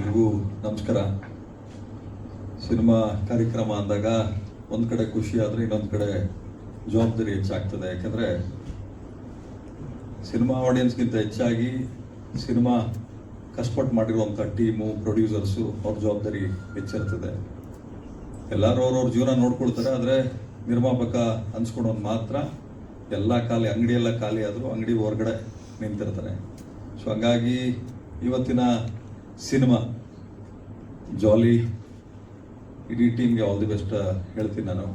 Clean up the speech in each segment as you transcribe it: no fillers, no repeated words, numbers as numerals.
ಎಲ್ರಿಗೂ ನಮಸ್ಕಾರ. ಸಿನಿಮಾ ಕಾರ್ಯಕ್ರಮ ಅಂದಾಗ ಒಂದು ಕಡೆ ಖುಷಿ ಆದರೆ ಇನ್ನೊಂದು ಕಡೆ ಜವಾಬ್ದಾರಿ ಹೆಚ್ಚಾಗ್ತದೆ. ಯಾಕಂದರೆ ಸಿನಿಮಾ ಆಡಿಯನ್ಸ್ಗಿಂತ ಹೆಚ್ಚಾಗಿ ಸಿನಿಮಾ ಕಷ್ಟಪಟ್ಟು ಮಾಡಿರುವಂಥ ಟೀಮು, ಪ್ರೊಡ್ಯೂಸರ್ಸು, ಅವ್ರ ಜವಾಬ್ದಾರಿ ಹೆಚ್ಚಿರ್ತದೆ. ಎಲ್ಲರೂ ಅವ್ರವ್ರ ಜೀವನ ನೋಡ್ಕೊಳ್ತಾರೆ. ಆದರೆ ನಿರ್ಮಾಪಕ ಅನ್ಸ್ಕೊಳೋದು ಮಾತ್ರ ಎಲ್ಲ ಖಾಲಿ, ಅಂಗಡಿಯೆಲ್ಲ ಖಾಲಿ ಆದರೂ ಅಂಗಡಿ ಹೊರಗಡೆ ನಿಂತಿರ್ತಾರೆ. ಸೊ ಹಂಗಾಗಿ ಇವತ್ತಿನ ಸಿನಿಮಾ ಜಾಲಿ, ಇಡೀ ಟೀಮ್ಗೆ ಆಲ್ ದಿ ಬೆಸ್ಟ್ ಹೇಳ್ತೀನಿ ನಾನು.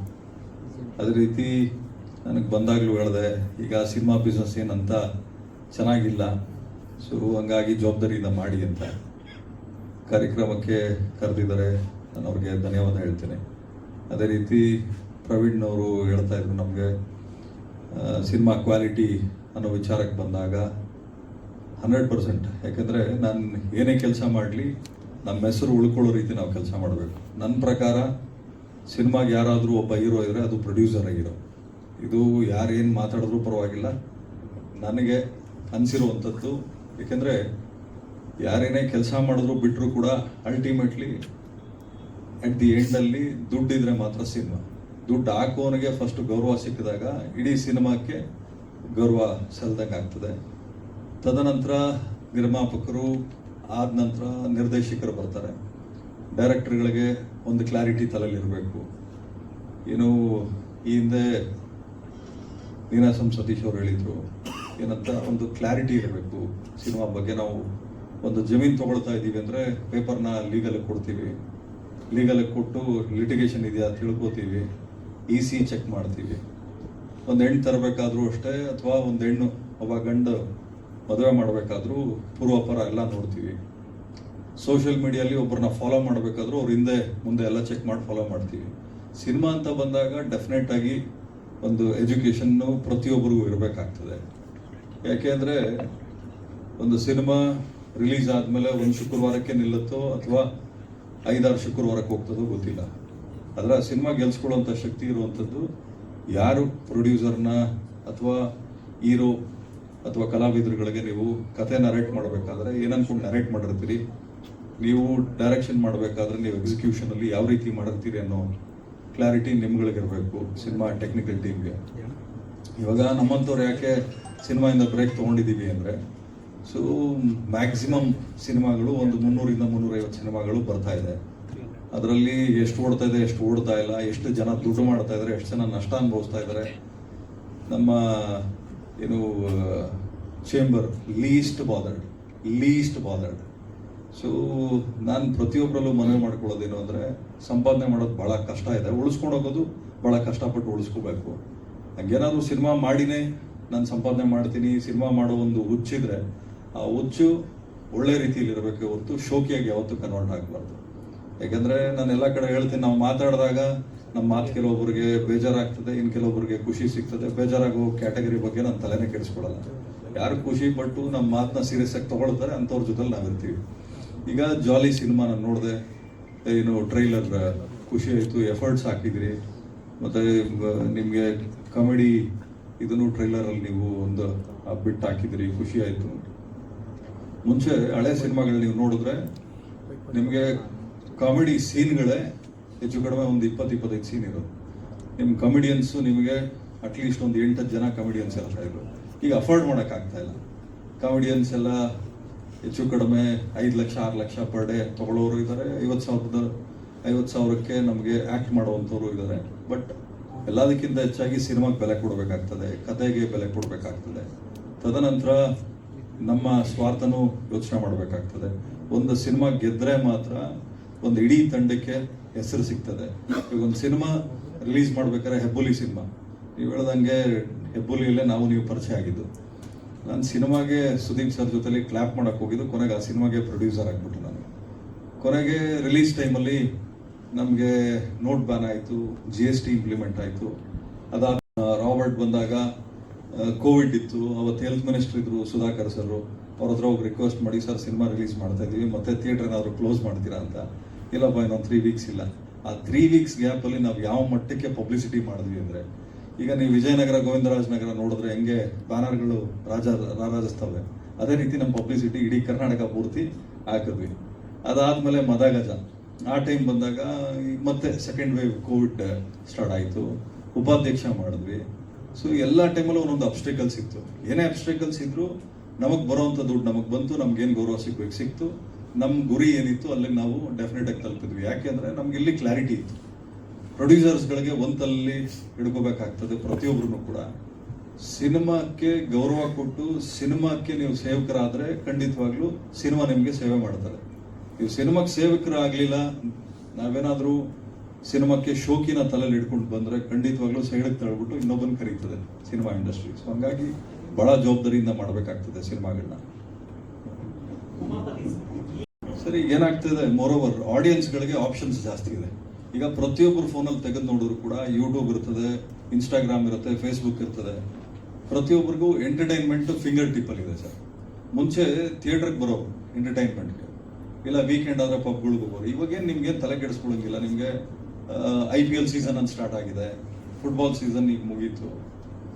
ಅದೇ ರೀತಿ ನನಗೆ ಬಂದಾಗಲೂ ಹೇಳಿದೆ, ಈಗ ಸಿನಿಮಾ ಬಿಸ್ನೆಸ್ ಏನಂತ ಚೆನ್ನಾಗಿಲ್ಲ, ಸೊ ಹಂಗಾಗಿ ಜವಾಬ್ದಾರಿಯಿಂದ ಮಾಡಿ ಅಂತ ಕಾರ್ಯಕ್ರಮಕ್ಕೆ ಕರೆದಿದ್ದಾರೆ. ನಾನು ಅವ್ರಿಗೆ ಧನ್ಯವಾದ ಹೇಳ್ತೇನೆ. ಅದೇ ರೀತಿ ಪ್ರವೀಣ್ ಅವರು ಹೇಳ್ತಾ ಇದ್ರು ನಮಗೆ ಸಿನಿಮಾ ಕ್ವಾಲಿಟಿ ಅನ್ನೋ ವಿಚಾರಕ್ಕೆ ಬಂದಾಗ 100%. ಯಾಕಂದರೆ ನಾನು ಏನೇ ಕೆಲಸ ಮಾಡಲಿ ನಮ್ಮ ಹೆಸರು ಉಳ್ಕೊಳ್ಳೋ ರೀತಿ ನಾವು ಕೆಲಸ ಮಾಡಬೇಕು. ನನ್ನ ಪ್ರಕಾರ ಸಿನಿಮಾಗೆ ಯಾರಾದರೂ ಒಬ್ಬ ಹೀರೋ ಇದ್ದರೆ ಅದು ಪ್ರೊಡ್ಯೂಸರ್ ಹೀರೋ. ಇದು ಯಾರೇನು ಮಾತಾಡಿದ್ರೂ ಪರವಾಗಿಲ್ಲ, ನನಗೆ ಅನಿಸಿರುವಂಥದ್ದು. ಏಕೆಂದರೆ ಯಾರೇನೇ ಕೆಲಸ ಮಾಡಿದ್ರು ಬಿಟ್ಟರು ಕೂಡ ಅಲ್ಟಿಮೇಟ್ಲಿ ಅಟ್ ದಿ ಎಂಡಲ್ಲಿ ದುಡ್ಡಿದ್ರೆ ಮಾತ್ರ ಸಿನಿಮಾ. ದುಡ್ಡು ಹಾಕೋನಿಗೆ ಫಸ್ಟ್ ಗೌರವ ಸಿಕ್ಕಿದಾಗ ಇಡೀ ಸಿನಿಮಾಕ್ಕೆ ಗೌರವ ಸಲ್ದಂಗೆ ಆಗ್ತದೆ. ತದನಂತರ ನಿರ್ಮಾಪಕರು, ಆದ ನಂತರ ನಿರ್ದೇಶಕರು ಬರ್ತಾರೆ. ಡೈರೆಕ್ಟರ್ಗಳಿಗೆ ಒಂದು ಕ್ಲಾರಿಟಿ ತಲೆಯಲ್ಲಿರಬೇಕು. ಏನು ಈ ಹಿಂದೆ ನೀನಾಸಂ ಸತೀಶ್ ಅವರು ಹೇಳಿದರು ಏನಂತ, ಒಂದು ಕ್ಲಾರಿಟಿ ಇರಬೇಕು ಸಿನಿಮಾ ಬಗ್ಗೆ. ನಾವು ಒಂದು ಜಮೀನು ತೊಗೊಳ್ತಾ ಇದ್ದೀವಿ ಅಂದರೆ ಪೇಪರ್ನ ಲೀಗಲಿಗೆ ಕೊಡ್ತೀವಿ, ಲೀಗಲಿಗೆ ಕೊಟ್ಟು ಲಿಟಿಗೇಷನ್ ಇದೆಯಾ ತಿಳ್ಕೊತೀವಿ, EC ಚೆಕ್ ಮಾಡ್ತೀವಿ. ಒಂದು ಹೆಣ್ಣು ತರಬೇಕಾದ್ರೂ ಅಷ್ಟೇ, ಅಥವಾ ಒಂದು ಹೆಣ್ಣು ಒಬ್ಬ ಗಂಡು ಮದುವೆ ಮಾಡಬೇಕಾದ್ರೂ ಪೂರ್ವಾಪರ ಎಲ್ಲ ನೋಡ್ತೀವಿ. ಸೋಷಿಯಲ್ ಮೀಡಿಯಲ್ಲಿ ಒಬ್ಬರನ್ನ ಫಾಲೋ ಮಾಡಬೇಕಾದ್ರೂ ಅವ್ರ ಹಿಂದೆ ಮುಂದೆ ಎಲ್ಲ ಚೆಕ್ ಮಾಡಿ ಫಾಲೋ ಮಾಡ್ತೀವಿ. ಸಿನಿಮಾ ಅಂತ ಬಂದಾಗ ಡೆಫಿನೆಟ್ ಆಗಿ ಒಂದು ಎಜುಕೇಷನ್ನು ಪ್ರತಿಯೊಬ್ಬರಿಗೂ ಇರಬೇಕಾಗ್ತದೆ. ಯಾಕೆಂದರೆ ಒಂದು ಸಿನಿಮಾ ರಿಲೀಸ್ ಆದಮೇಲೆ ಒಂದು ಶುಕ್ರವಾರಕ್ಕೆ ನಿಲ್ಲುತ್ತೋ ಅಥವಾ 5-6 ಶುಕ್ರವಾರಕ್ಕೆ ಹೋಗ್ತದೋ ಗೊತ್ತಿಲ್ಲ. ಅದರ ಸಿನಿಮಾ ಗೆಲ್ಸ್ಕೊಳ್ಳೋಂಥ ಶಕ್ತಿ ಇರುವಂಥದ್ದು ಯಾರು ಪ್ರೊಡ್ಯೂಸರ್ನ ಅಥವಾ ಹೀರೋ ಅಥವಾ ಕಲಾವಿದರುಗಳಿಗೆ ನೀವು ಕತೆ ನರೇಟ್ ಮಾಡಬೇಕಾದ್ರೆ ಏನು ಅನ್ಕೊಂಡು ನರೇಟ್ ಮಾಡಿರ್ತೀರಿ, ನೀವು ಡೈರೆಕ್ಷನ್ ಮಾಡಬೇಕಾದ್ರೆ ನೀವು ಎಕ್ಸಿಕ್ಯೂಷನಲ್ಲಿ ಯಾವ ರೀತಿ ಮಾಡಿರ್ತೀರಿ ಅನ್ನೋ ಕ್ಲಾರಿಟಿ ನಿಮ್ಗಳಿಗಿರಬೇಕು ಸಿನಿಮಾ ಟೆಕ್ನಿಕಲ್ ಟೀಮ್ಗೆ. ಇವಾಗ ನಮ್ಮಂಥವ್ರು ಯಾಕೆ ಸಿನಿಮಾಯಿಂದ ಬ್ರೇಕ್ ತೊಗೊಂಡಿದ್ದೀವಿ ಅಂದರೆ, ಸೊ ಮ್ಯಾಕ್ಸಿಮಮ್ ಸಿನಿಮಾಗಳು ಒಂದು 300-350 ಸಿನಿಮಾಗಳು ಬರ್ತಾ ಇದೆ. ಅದರಲ್ಲಿ ಎಷ್ಟು ಓಡ್ತಾ ಇದೆ, ಎಷ್ಟು ಓಡ್ತಾ ಇಲ್ಲ, ಎಷ್ಟು ಜನ ದುಡ್ಡು ಮಾಡ್ತಾ ಇದ್ದಾರೆ, ಎಷ್ಟು ಜನ ನಷ್ಟ ಅನುಭವಿಸ್ತಾ ಇದ್ದಾರೆ. ನಮ್ಮ ಏನು ಚೇಂಬರ್ ಲೀಸ್ಟ್ ಬಾದರ್ಡ್. ಸೊ ನಾನು ಪ್ರತಿಯೊಬ್ಬರಲ್ಲೂ ಮನವಿ ಮಾಡ್ಕೊಳ್ಳೋದೇನು ಅಂದರೆ, ಸಂಪಾದನೆ ಮಾಡೋದು ಭಾಳ ಕಷ್ಟ ಇದೆ, ಉಳಿಸ್ಕೊಂಡು ಹೋಗೋದು ಭಾಳ ಕಷ್ಟಪಟ್ಟು ಉಳಿಸ್ಕೋಬೇಕು. ಹಂಗೇನಾದರೂ ಸಿನಿಮಾ ಮಾಡಿನೇ ನಾನು ಸಂಪಾದನೆ ಮಾಡ್ತೀನಿ, ಸಿನಿಮಾ ಮಾಡೋ ಒಂದು ಹುಚ್ಚಿದ್ರೆ ಆ ಹುಚ್ಚು ಒಳ್ಳೆ ರೀತಿಯಲ್ಲಿ ಇರಬೇಕೆ ಹೊರತು ಶೋಕಿಯಾಗಿ ಯಾವತ್ತೂ ಕನ್ವರ್ಟ್ ಆಗಬಾರ್ದು. ಯಾಕಂದರೆ ನಾನು ಎಲ್ಲ ಕಡೆ ಹೇಳ್ತೀನಿ, ನಾವು ಮಾತಾಡಿದಾಗ ನಮ್ಮ ಮಾತು ಕೆಲವೊಬ್ಬರಿಗೆ ಬೇಜಾರಾಗ್ತದೆ, ಇನ್ನು ಕೆಲವೊಬ್ಬರಿಗೆ ಖುಷಿ ಸಿಗ್ತದೆ. ಬೇಜಾರಾಗೋ ಕ್ಯಾಟಗರಿ ಬಗ್ಗೆ ನಾನು ತಲೆನೇ ಕೆಡಿಸ್ಕೊಳ್ಳಲ್ಲ. ಯಾರು ಖುಷಿ ಪಟ್ಟು ನಮ್ಮ ಮಾತನ್ನ ಸೀರಿಯಸ್ ಆಗಿ ತೊಗೊಳ್ತಾರೆ ಅಂಥವ್ರ ಜೊತೆಲಿ ನಾವಿರ್ತೀವಿ. ಈಗ ಜಾಲಿ ಸಿನಿಮಾ ನಾನು ನೋಡಿದೆ, ಏನು ಟ್ರೈಲರ್ ಖುಷಿ ಆಯಿತು, ಎಫರ್ಟ್ಸ್ ಹಾಕಿದ್ರಿ, ಮತ್ತು ನಿಮಗೆ ಕಾಮಿಡಿ ಇದನ್ನು ಟ್ರೈಲರಲ್ಲಿ ನೀವು ಒಂದು ಬಿಟ್ಟು ಹಾಕಿದ್ರಿ, ಖುಷಿ ಆಯಿತು. ಮುಂಚೆ ಹಳೆ ಸಿನಿಮಾಗಳು ನೀವು ನೋಡಿದ್ರೆ ನಿಮಗೆ ಕಾಮಿಡಿ ಸೀನ್ಗಳೇ ಹೆಚ್ಚು ಕಡಿಮೆ ಒಂದು 20-25 ಸೀನ್ ಇರೋದು. ನಿಮ್ಮ ಕಾಮಿಡಿಯನ್ಸು ನಿಮಗೆ ಅಟ್ಲೀಸ್ಟ್ ಒಂದು 8-10 ಜನ ಕಾಮಿಡಿಯನ್ಸ್ ಇರ್ತಾ ಇದ್ರು. ಈಗ ಅಫೋರ್ಡ್ ಮಾಡೋಕ್ಕಾಗ್ತಾ ಇಲ್ಲ. ಕಾಮಿಡಿಯನ್ಸ್ ಎಲ್ಲ ಹೆಚ್ಚು ಕಡಿಮೆ 5 ಲಕ್ಷ 6 ಲಕ್ಷ ಪರ್ ಡೇ ತೊಗೊಳ್ಳೋರು ಇದ್ದಾರೆ, 50,000ಕ್ಕೆ ನಮಗೆ ಆ್ಯಕ್ಟ್ ಮಾಡುವಂಥವ್ರು ಇದ್ದಾರೆ. ಬಟ್ ಎಲ್ಲದಕ್ಕಿಂತ ಹೆಚ್ಚಾಗಿ ಸಿನಿಮಾಗೆ ಬೆಲೆ ಕೊಡಬೇಕಾಗ್ತದೆ, ಕತೆಗೆ ಬೆಲೆ ಕೊಡಬೇಕಾಗ್ತದೆ. ತದನಂತರ ನಮ್ಮ ಸ್ವಾರ್ಥನೂ ಯೋಚನೆ ಮಾಡಬೇಕಾಗ್ತದೆ. ಒಂದು ಸಿನಿಮಾ ಗೆದ್ದರೆ ಮಾತ್ರ ಒಂದು ಇಡೀ ತಂಡಕ್ಕೆ ಹೆಸರು ಸಿಗ್ತದೆ. ಈಗ ಒಂದು ಸಿನಿಮಾ ರಿಲೀಸ್ ಮಾಡ್ಬೇಕಾದ್ರೆ ಹೆಬ್ಬುಲಿ ಸಿನಿಮಾ, ನೀವು ಹೇಳ್ದಂಗೆ ಹೆಬ್ಬುಲಿಯಲ್ಲೇ ನೀವು ಪರಿಚಯ ಆಗಿದ್ದು. ನಾನು ಸಿನಿಮಾಗೆ ಸುದೀಪ್ ಸರ್ ಜೊತೆಲಿ ಕ್ಲಾಪ್ ಮಾಡೋಕ್ಕೆ ಹೋಗಿದ್ದು, ಕೊನೆಗೆ ಆ ಸಿನಿಮಾಗೆ ಪ್ರೊಡ್ಯೂಸರ್ ಆಗಿಬಿಟ್ಟು ನಾನು. ಕೊನೆಗೆ ರಿಲೀಸ್ ಟೈಮಲ್ಲಿ ನಮಗೆ ನೋಟ್ ಬ್ಯಾನ್ ಆಯಿತು, GST ಇಂಪ್ಲಿಮೆಂಟ್ ಆಯಿತು. ಅದಾದ ರಾಬರ್ಟ್ ಬಂದಾಗ ಕೋವಿಡ್ ಇತ್ತು. ಅವತ್ತು ಹೆಲ್ತ್ ಮಿನಿಸ್ಟರ್ ಇದ್ರು ಸುಧಾಕರ್ ಸರ್, ಅವ್ರ ಹತ್ರ ಹೋಗಿ ರಿಕ್ವೆಸ್ಟ್ ಮಾಡಿ, ಸರ್ ಸಿನಿಮಾ ರಿಲೀಸ್ ಮಾಡ್ತಾ ಇದ್ದೀವಿ, ಮತ್ತೆ ಥಿಯೇಟರ್ ಏನಾದರೂ ಕ್ಲೋಸ್ ಮಾಡ್ತೀರಾ ಅಂತ. ಇಲ್ಲಪ್ಪ, ಇನ್ನೊಂದು 3 ವೀಕ್ಸ್ ಇಲ್ಲ. ಆ 3 ವೀಕ್ಸ್ ಗ್ಯಾಪಲ್ಲಿ ನಾವು ಯಾವ ಮಟ್ಟಕ್ಕೆ ಪಬ್ಲಿಸಿಟಿ ಮಾಡಿದ್ವಿ ಅಂದರೆ, ಈಗ ನೀವು ವಿಜಯನಗರ, ಗೋವಿಂದರಾಜನಗರ ನೋಡಿದ್ರೆ ಹೆಂಗೆ ಬ್ಯಾನರ್ಗಳು ರಾರಾಜಿಸ್ತವೆ, ಅದೇ ರೀತಿ ನಮ್ಮ ಪಬ್ಲಿಸಿಟಿ ಇಡೀ ಕರ್ನಾಟಕ ಪೂರ್ತಿ ಹಾಕಿದ್ವಿ. ಅದಾದಮೇಲೆ ಮದಗಜ ಆ ಟೈಮ್ ಬಂದಾಗ ಮತ್ತೆ ಸೆಕೆಂಡ್ ವೇವ್ ಕೋವಿಡ್ ಸ್ಟಾರ್ಟ್ ಆಯಿತು, ಉಪಾಧ್ಯಕ್ಷ ಮಾಡಿದ್ವಿ. ಸೊ ಎಲ್ಲ ಟೈಮಲ್ಲೂ ಒಂದೊಂದು ಅಬ್ಸ್ಟೇಕಲ್ಸ್ ಇತ್ತು. ಏನೇ ಅಬ್ಸ್ಟೇಕಲ್ಸ್ ಇದ್ದರೂ ನಮಗೆ ಬರೋವಂಥ ದುಡ್ಡು ನಮಗೆ ಬಂತು, ನಮ್ಗೇನು ಗೌರವ ಸಿಕ್ತು, ನಮ್ಮ ಗುರಿ ಏನಿತ್ತು ಅಲ್ಲಿಗೆ ನಾವು ಡೆಫಿನೆಟಾಗಿ ತಲುಪಿದ್ವಿ. ಯಾಕೆಂದರೆ ನಮ್ಗೆ ಇಲ್ಲಿ ಕ್ಲಾರಿಟಿ ಇತ್ತು. ಪ್ರೊಡ್ಯೂಸರ್ಸ್ಗಳಿಗೆ ಒಂದಲ್ಲಿ ಹಿಡ್ಕೋಬೇಕಾಗ್ತದೆ ಪ್ರತಿಯೊಬ್ಬರೂ ಕೂಡ. ಸಿನಿಮಾಕ್ಕೆ ಗೌರವ ಕೊಟ್ಟು ಸಿನಿಮಾಕ್ಕೆ ನೀವು ಸೇವಕರಾದರೆ ಖಂಡಿತವಾಗ್ಲೂ ಸಿನಿಮಾ ನಿಮಗೆ ಸೇವೆ ಮಾಡ್ತಾರೆ. ನೀವು ಸಿನಿಮಾಕ್ಕೆ ಸೇವಕರಾಗಲಿಲ್ಲ, ನಾವೇನಾದರೂ ಸಿನಿಮಾಕ್ಕೆ ಶೋಕಿನ ತಲೆಯಲ್ಲಿ ಹಿಡ್ಕೊಂಡು ಬಂದರೆ ಖಂಡಿತವಾಗ್ಲೂ ಸೈಡಕ್ಕೆ ತಳ್ಬಿಟ್ಟು ಇನ್ನೊಬ್ಬನ ಕರೀತದೆ ಸಿನಿಮಾ ಇಂಡಸ್ಟ್ರಿ. ಸೊ ಹಂಗಾಗಿ ಬಹಳ ಜವಾಬ್ದಾರಿಯಿಂದ ಮಾಡಬೇಕಾಗ್ತದೆ ಸಿನಿಮಾಗಳನ್ನ. ಸರಿ, ಏನಾಗ್ತದೆ, ಮೋರೋವರ್ ಆಡಿಯನ್ಸ್ಗಳಿಗೆ ಆಪ್ಷನ್ಸ್ ಜಾಸ್ತಿ ಇದೆ. ಈಗ ಪ್ರತಿಯೊಬ್ಬರು ಫೋನಲ್ಲಿ ತೆಗೆದು ನೋಡಿದ್ರು ಕೂಡ ಯೂಟ್ಯೂಬ್ ಇರ್ತದೆ, ಇನ್ಸ್ಟಾಗ್ರಾಮ್ ಇರುತ್ತೆ, ಫೇಸ್ಬುಕ್ ಇರ್ತದೆ. ಪ್ರತಿಯೊಬ್ಬರಿಗೂ ಎಂಟರ್ಟೈನ್ಮೆಂಟ್ ಫಿಂಗರ್ ಟಿಪ್ಪಲ್ಲಿ ಇದೆ ಸರ್. ಮುಂಚೆ ಥಿಯೇಟ್ರಿಗೆ ಬರೋರು ಎಂಟರ್ಟೈನ್ಮೆಂಟ್ಗೆ, ಇಲ್ಲ ವೀಕೆಂಡ್ ಆದರೆ ಪಬ್ಗಳಿಗೆ ಹೋಗೋರು. ಇವಾಗೇನು ನಿಮ್ಗೇನು ತಲೆ ಕೆಡಿಸ್ಕೊಳ್ಳೋಂಗಿಲ್ಲ. ನಿಮಗೆ IPL ಸೀಸನ್ ಅಂತ ಸ್ಟಾರ್ಟ್ ಆಗಿದೆ, ಫುಟ್ಬಾಲ್ ಸೀಸನ್ ಈಗ ಮುಗೀತು,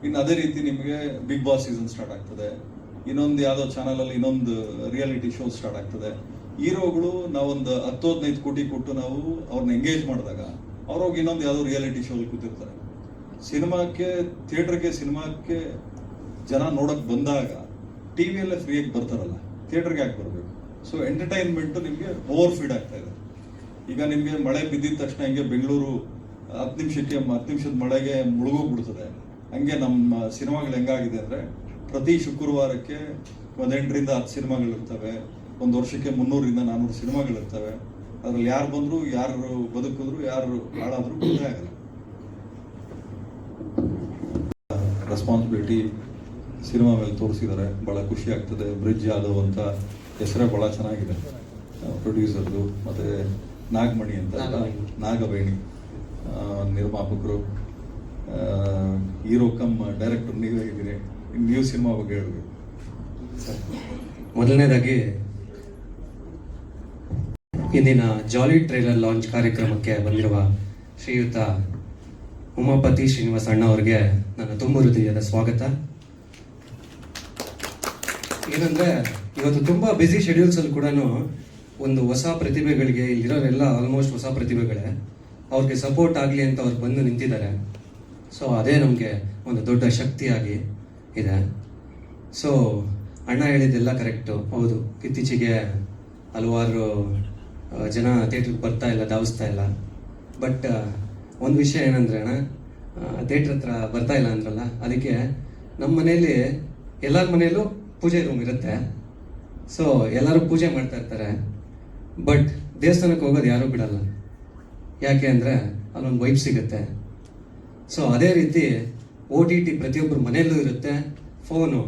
ಇನ್ನು ಅದೇ ರೀತಿ ನಿಮಗೆ ಬಿಗ್ ಬಾಸ್ ಸೀಸನ್ ಸ್ಟಾರ್ಟ್ ಆಗ್ತದೆ, ಇನ್ನೊಂದು ಯಾವುದೋ ಚಾನಲಲ್ಲಿ ಇನ್ನೊಂದು ರಿಯಾಲಿಟಿ ಶೋ ಸ್ಟಾರ್ಟ್ ಆಗ್ತದೆ. ಹೀರೋಗಳು ನಾವೊಂದು 10-15 ಕೋಟಿ ಕೊಟ್ಟು ನಾವು ಅವ್ರನ್ನ ಎಂಗೇಜ್ ಮಾಡಿದಾಗ ಅವ್ರೋಗಿ ಇನ್ನೊಂದು ಯಾವುದೋ ರಿಯಾಲಿಟಿ ಶೋಲ್ಲಿ ಕೂತಿರ್ತಾರೆ. ಸಿನಿಮಾಕ್ಕೆ ಜನ ನೋಡೋಕೆ ಬಂದಾಗ ಟಿವಿಯಲ್ಲೇ ಫ್ರೀಯಾಗಿ ಬರ್ತಾರಲ್ಲ, ಥಿಯೇಟ್ರಿಗೆ ಯಾಕೆ ಬರಬೇಕು? ಸೊ ಎಂಟರ್ಟೈನ್ಮೆಂಟು ನಿಮಗೆ ಓವರ್ ಫೀಡ್ ಆಗ್ತಾ ಇದೆ. ಈಗ ನಿಮಗೆ ಮಳೆ ಬಿದ್ದಿದ ತಕ್ಷಣ ಹಿಂಗೆ ಬೆಂಗಳೂರು 10 ನಿಮಿಷದ ಮಳೆಗೆ ಮುಳುಗೋಗ್ಬಿಡ್ತದೆ. ಹಂಗೆ ನಮ್ಮ ಸಿನಿಮಾಗಳು ಹೆಂಗಾಗಿದೆ ಅಂದರೆ, ಪ್ರತಿ ಶುಕ್ರವಾರಕ್ಕೆ 8ರಿಂದ 10 ಸಿನಿಮಾಗಳಿರ್ತವೆ, ಒಂದು ವರ್ಷಕ್ಕೆ 300-400 ಸಿನಿಮಾಗಳಿರ್ತವೆ. ಅದ್ರಲ್ಲಿ ಯಾರು ಬಂದರೂ, ಯಾರು ಬದುಕಿದ್ರು, ಯಾರು ಹಾಳಾದರೂ ಗೊತ್ತೇ ಆಗಲ್ಲ. ರೆಸ್ಪಾನ್ಸಿಬಿಲಿಟಿ ಸಿನಿಮಾ ಮೇಲೆ ತೋರಿಸಿದ್ದಾರೆ, ಭಾಳ ಖುಷಿ ಆಗ್ತದೆ. ಬ್ರಿಡ್ಜ್ ಯಾದವ್ ಅಂತ ಹೆಸರೇ ಭಾಳ ಚೆನ್ನಾಗಿದೆ ಪ್ರೊಡ್ಯೂಸರ್ದು. ಮತ್ತು ನಾಗಮಣಿ ಅಂತ ನಾಗವೇಣಿ ನಿರ್ಮಾಪಕರು, ಹೀರೋ ಕಮ್ ಡೈರೆಕ್ಟರ್ ನೀವೇ ಇದ್ದೀರಿ. ನೀವು ಸಿನಿಮಾ ಬಗ್ಗೆ ಹೇಳಬೇಕು ಸರ್. ಮೊದಲನೇದಾಗಿ ಇಂದಿನ ಜಾಲಿ ಟ್ರೈಲರ್ ಲಾಂಚ್ ಕಾರ್ಯಕ್ರಮಕ್ಕೆ ಬಂದಿರುವ ಶ್ರೀಯುತ ಉಮಾಪತಿ ಶ್ರೀನಿವಾಸ ಅಣ್ಣ ಅವರಿಗೆ ನನ್ನ ತುಂಬ ಹೃದಯದ ಸ್ವಾಗತ. ಏನಂದ್ರೆ, ಇವತ್ತು ತುಂಬಾ ಬ್ಯುಸಿ ಶೆಡ್ಯೂಲ್ಸ್ ಅಲ್ಲಿ ಕೂಡ ಒಂದು ಹೊಸ ಪ್ರತಿಭೆಗಳಿಗೆ, ಇಲ್ಲಿರೋರೆಲ್ಲ ಆಲ್ಮೋಸ್ಟ್ ಹೊಸ ಪ್ರತಿಭೆಗಳೇ, ಅವ್ರಿಗೆ ಸಪೋರ್ಟ್ ಆಗಲಿ ಅಂತ ಅವ್ರು ಬಂದು ನಿಂತಿದ್ದಾರೆ. ಸೊ ಅದೇ ನಮಗೆ ಒಂದು ದೊಡ್ಡ ಶಕ್ತಿಯಾಗಿ ಇದೆ. ಸೊ ಅಣ್ಣ ಹೇಳಿದ್ದೆಲ್ಲ ಕರೆಕ್ಟು, ಹೌದು. ಇತ್ತೀಚೆಗೆ ಹಲವಾರು ಜನ ಥಿಯೇಟ್ರಿಗೆ ಬರ್ತಾ ಇಲ್ಲ, ಧಾವಿಸ್ತಾ ಇಲ್ಲ. ಬಟ್ ಒಂದು ವಿಷಯ ಏನಂದ್ರೆ ಅಣ್ಣ, ಥಿಯೇಟ್ರ್ ಹತ್ರ ಬರ್ತಾ ಇಲ್ಲ ಅಂದ್ರಲ್ಲ, ಅದಕ್ಕೆ ನಮ್ಮ ಮನೆಯಲ್ಲಿ ಎಲ್ಲರ ಮನೆಯಲ್ಲೂ ಪೂಜೆ ರೂಮ್ ಇರುತ್ತೆ. ಸೊ ಎಲ್ಲರೂ ಪೂಜೆ ಮಾಡ್ತಾ ಇರ್ತಾರೆ. ಬಟ್ ದೇವಸ್ಥಾನಕ್ಕೆ ಹೋಗೋದು ಯಾರೂ ಬಿಡಲ್ಲ. ಯಾಕೆ ಅಂದರೆ ಅಲ್ಲೊಂದು ವೈಬ್ ಸಿಗುತ್ತೆ. ಸೊ ಅದೇ ರೀತಿ OTT ಪ್ರತಿಯೊಬ್ಬರ ಮನೆಯಲ್ಲೂ ಇರುತ್ತೆ, ಫೋನು,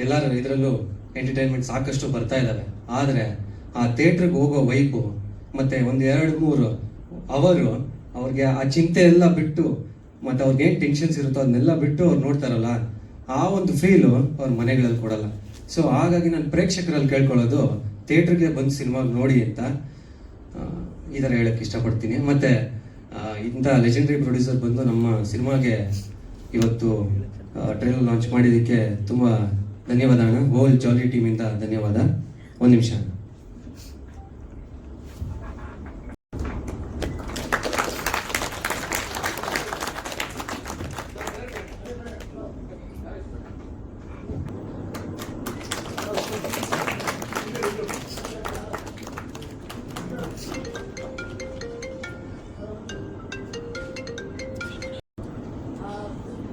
ಎಲ್ಲರ ಇದರಲ್ಲೂ ಎಂಟರ್ಟೈನ್ಮೆಂಟ್ ಸಾಕಷ್ಟು ಬರ್ತಾ ಇದ್ದಾವೆ. ಆದರೆ ಆ ಥಿಯೇಟ್ರಿಗೆ ಹೋಗೋ ವೈಬು ಮತ್ತು ಒಂದು 2-3 ಅವರು ಅವ್ರಿಗೆ ಆ ಚಿಂತೆ ಎಲ್ಲ ಬಿಟ್ಟು, ಮತ್ತು ಅವ್ರಿಗೆ ಏನು ಟೆನ್ಷನ್ಸ್ ಇರುತ್ತೋ ಅದನ್ನೆಲ್ಲ ಬಿಟ್ಟು ಅವ್ರು ನೋಡ್ತಾರಲ್ಲ, ಆ ಒಂದು ಫೀಲು ಅವ್ರ ಮನೆಗಳಲ್ಲಿ ಕೊಡಲ್ಲ. ಸೊ ಹಾಗಾಗಿ ನಾನು ಪ್ರೇಕ್ಷಕರಲ್ಲಿ ಕೇಳ್ಕೊಳ್ಳೋದು, ಥಿಯೇಟ್ರಿಗೆ ಬಂದು ಸಿನಿಮಾ ನೋಡಿ ಅಂತ ಈ ಥರ ಹೇಳಕ್ಕೆ ಇಷ್ಟಪಡ್ತೀನಿ. ಮತ್ತು ಇಂಥ ಲೆಜೆಂಡ್ರಿ ಪ್ರೊಡ್ಯೂಸರ್ ಬಂದು ನಮ್ಮ ಸಿನಿಮಾಗೆ ಇವತ್ತು ಟ್ರೈಲರ್ ಲಾಂಚ್ ಮಾಡಿದ್ದಕ್ಕೆ ತುಂಬ ಧನ್ಯವಾದ ಅಣ್ಣ. ಹೋಲ್ ಜಾಲಿ ಟೀಮಿಂದ ಧನ್ಯವಾದ. ಒಂದು ನಿಮಿಷ.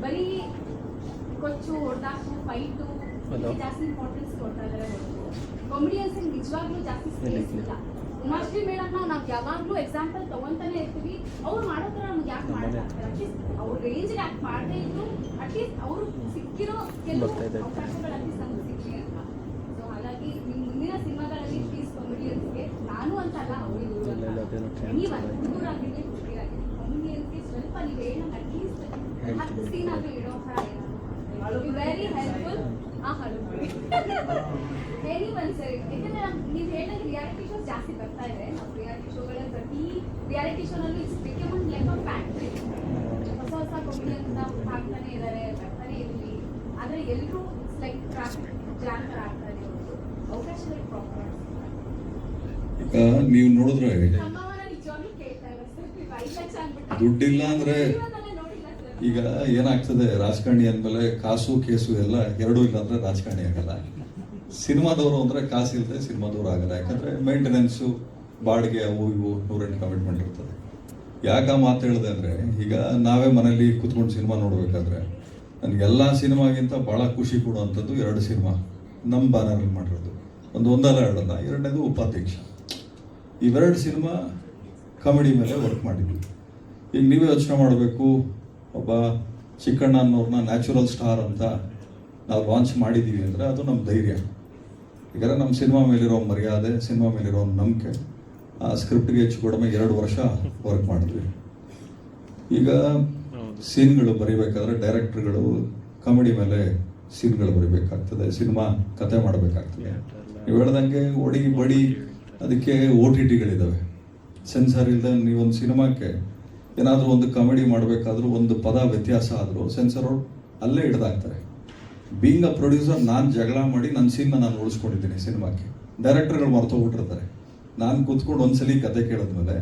ಬರೀ ಕೊಚ್ಚು ಹೊಡೆದಾಕು ಫೈಟು ಜಾಸ್ತಿ ಇಂಪಾರ್ಟೆನ್ಸ್ ಕೊಡ್ತಾ ಇದ್ದಾರೆ ಹೊರತು ಕಾಮಿಡಿಯನ್ಸ್ ನಿಜವಾಗ್ಲೂ ಜಾಸ್ತಿ ಸ್ಪೇಸ್ ಇಲ್ಲ. ಉಮಾಶ್ರೀ ಮೇಡಮ್ನ ನಾವು ಯಾವಾಗಲೂ ಎಕ್ಸಾಂಪಲ್ ತಗೊಂತಾನೆ ಇರ್ತೀವಿ. ಅವ್ರು ಮಾಡೋ ಥರ ನಮ್ಗೆ ಯಾಕೆ ಮಾಡೋಕ್ಕಾಗ್ತಾರೆ? ಅಟ್ಲೀಸ್ಟ್ ಅವ್ರ ರೇಂಜ್ಗೆ ಯಾಕೆ ಮಾಡದೇ ಇದ್ರು ಅಟ್ಲೀಸ್ಟ್ ಅವರು ಸಿಕ್ಕಿರೋ ಕೆಲವು ಅವಕಾಶಗಳು ಅಟ್ಲೀಸ್ಟ್ ನಮ್ಗೆ ಸಿಕ್ಕಲಿ ಅಂತ. ಸೊ ಹಾಗಾಗಿ ನಿಮ್ಮ ಮುಂದಿನ ಸಿನಿಮಾಗಳಲ್ಲಿ ಪ್ಲೀಸ್ ಕಾಮಿಡಿಯನ್ಸ್ಗೆ, ನಾನು ಅಂತಲ್ಲ ಅವರಿಗೂ ನೀವಲ್ಲ, ಹುಡುಗರಾಗಿರಲಿ ಹುಡುಗಿರಾಗಿರಲಿ, ಕಾಮಿಡಿಯನ್ಸ್ಗೆ ಸ್ವಲ್ಪ ನೀವು ಹೇಳೋಣ ಅಟ್ಲೀಸ್ಟ್ 10 ಸೀನ್ ಆದರೂ ಇಡೋ ಥರ ವೆರಿ ಹೆಲ್ಪ್ಫುಲ್. ವೆರಿ ಒನ್ ಸರಿ. ಯಾಕಂದ್ರೆ ನೀವು ಹೇಳಿದ ರಿಯಾಲಿಟಿ ಶೋಸ್ ಜಾಸ್ತಿ ಬರ್ತಾ ಇದೆ. ನಾವು ರಿಯಾಲಿಟಿ ಶೋಗಳಲ್ಲಿ ಪ್ರತಿ ರಿಯಾಲಿಟಿ ಶೋನಲ್ಲಿ it's become one like of factory. ಹೊಸ ಹೊಸ ಕಾಮಿಡಿಯನ್ಸ್ನ ಹಾಕ್ತಾನೆ ಇದ್ದಾರೆ, ಬರ್ತಾನೆ ಇರಲಿ. ಆದರೆ ಎಲ್ಲರೂ ಲೈಕ್ ಟ್ರಾಫಿಕ್ ಜಾಮ್ ಥರ ಆಗ್ತಾ ಇದೆ. ಅವಕಾಶಗಳು ಪ್ರಾಪರ್. ಈಗ ನೀವು ನೋಡಿದ್ರೆ ಸಂಭಾವನೆ ನಿಜವಾಗ್ಲೂ ಕೇಳ್ತಾ ಇದೆ ಸರ್. ನೀವು 5 ಲಕ್ಷ ಅಂದ್ಬಿಟ್ಟು ದುಡ್ಡಿಲ್ಲ ಅಂದ್ರೆ ಜೀವನದಲ್ಲೇ ನೋಡಿಲ್ಲ ಸರ್. ಈಗ ಏನಾಗ್ತದೆ, ರಾಜಕಾರಣಿ ಅಂದಮೇಲೆ ಕಾಸು ಕೇಸು ಎಲ್ಲ ಎರಡೂ ಇಲ್ಲ ಅಂದ್ರೆ ರಾಜಕಾರಣಿ ಆಗಲ್ಲ. ಸಿನಿಮಾದವರು ಅಂದ್ರೆ ಕಾಸು ಇಲ್ಲದೆ ಸಿನಿಮಾದವ್ರು ಆಗಲ್ಲ. ಯಾಕಂದ್ರೆ ಮೇಂಟೆನೆನ್ಸು, ಬಾಡಿಗೆ, ಅವು ಇವು 108 ಕಮಿಟ್ಮೆಂಟ್ ಇರ್ತದೆ. ಯಾಕೆ ಆ ಮಾತು ಹೇಳಿದೆ ಅಂದ್ರೆ, ಈಗ ನಾವೇ ಮನೇಲಿ ಕುತ್ಕೊಂಡು ಸಿನಿಮಾ ನೋಡ್ಬೇಕಾದ್ರೆ ನನಗೆಲ್ಲ ಸಿನಿಮಾಗಿಂತ ಬಹಳ ಖುಷಿ ಕೊಡುವಂಥದ್ದು 2 ಸಿನಿಮಾ ನಮ್ಮ ಬ್ಯಾನರಲ್ಲಿ ಮಾಡಿರೋದು. ಒಂದಲ್ಲ ಎರಡಲ್ಲ, ಎರಡನೇದು ಉಪಾಧ್ಯಕ್ಷ. ಇವೆರಡು ಸಿನಿಮಾ ಕಾಮಿಡಿ ಮೇಲೆ ವರ್ಕ್ ಮಾಡಿದ್ವಿ. ಈಗ ನೀವೇ ಯೋಚನೆ ಮಾಡಬೇಕು, ಒಬ್ಬ ಚಿಕ್ಕಣ್ಣ ಅನ್ನೋರ್ನ ನ್ಯಾಚುರಲ್ ಸ್ಟಾರ್ ಅಂತ ನಾವು ಲಾಂಚ್ ಮಾಡಿದ್ದೀವಿ ಅಂದರೆ ಅದು ನಮ್ಮ ಧೈರ್ಯ. ಈಗ ನಮ್ಮ ಸಿನಿಮಾ ಮೇಲಿರೋ ಮರ್ಯಾದೆ, ಸಿನಿಮಾ ಮೇಲಿರೋ ನಂಬಿಕೆ, ಆ ಸ್ಕ್ರಿಪ್ಟ್ಗೆ ಹೆಚ್ಚು ಕಡಿಮೆ 2 ವರ್ಷ ವರ್ಕ್ ಮಾಡಿದ್ವಿ. ಈಗ ಸೀನ್ಗಳು ಬರಿಬೇಕಾದ್ರೆ ಡೈರೆಕ್ಟರ್ಗಳು ಕಾಮಿಡಿ ಮೇಲೆ ಸೀನ್ಗಳು ಬರಿಬೇಕಾಗ್ತದೆ, ಸಿನಿಮಾ ಕತೆ ಮಾಡಬೇಕಾಗ್ತದೆ. ನೀವು ಹೇಳ್ದಂಗೆ ಒಡಿ ಬಡಿ ಅದಕ್ಕೆ OTTಗಳಿದ್ದಾವೆ. ಸೆನ್ಸಾರ್ ಇಲ್ಲದೆ ನೀವೊಂದು ಸಿನಿಮಾಕ್ಕೆ ಏನಾದರೂ ಒಂದು ಕಾಮಿಡಿ ಮಾಡಬೇಕಾದ್ರೂ ಒಂದು ಪದ ವ್ಯತ್ಯಾಸ ಆದರೂ ಸೆನ್ಸರ್ ಅವ್ರು ಅಲ್ಲೇ ಹಿಡ್ದಾಕ್ತಾರೆ. ಬೀಂಗ್ ಅ ಪ್ರೊಡ್ಯೂಸರ್ ನಾನು ಜಗಳ ಮಾಡಿ ನನ್ನ ಸೀನ್ನ ನಾನು ಉಳಿಸ್ಕೊಂಡಿದ್ದೀನಿ ಸಿನಿಮಾಕ್ಕೆ. ಡೈರೆಕ್ಟರ್ಗಳು ಮರ್ತೋಗ್ಬಿಟ್ಟಿರ್ತಾರೆ. ನಾನು ಕೂತ್ಕೊಂಡು ಒಂದ್ಸಲಿ ಕತೆ ಕೇಳಿದ್ಮೇಲೆ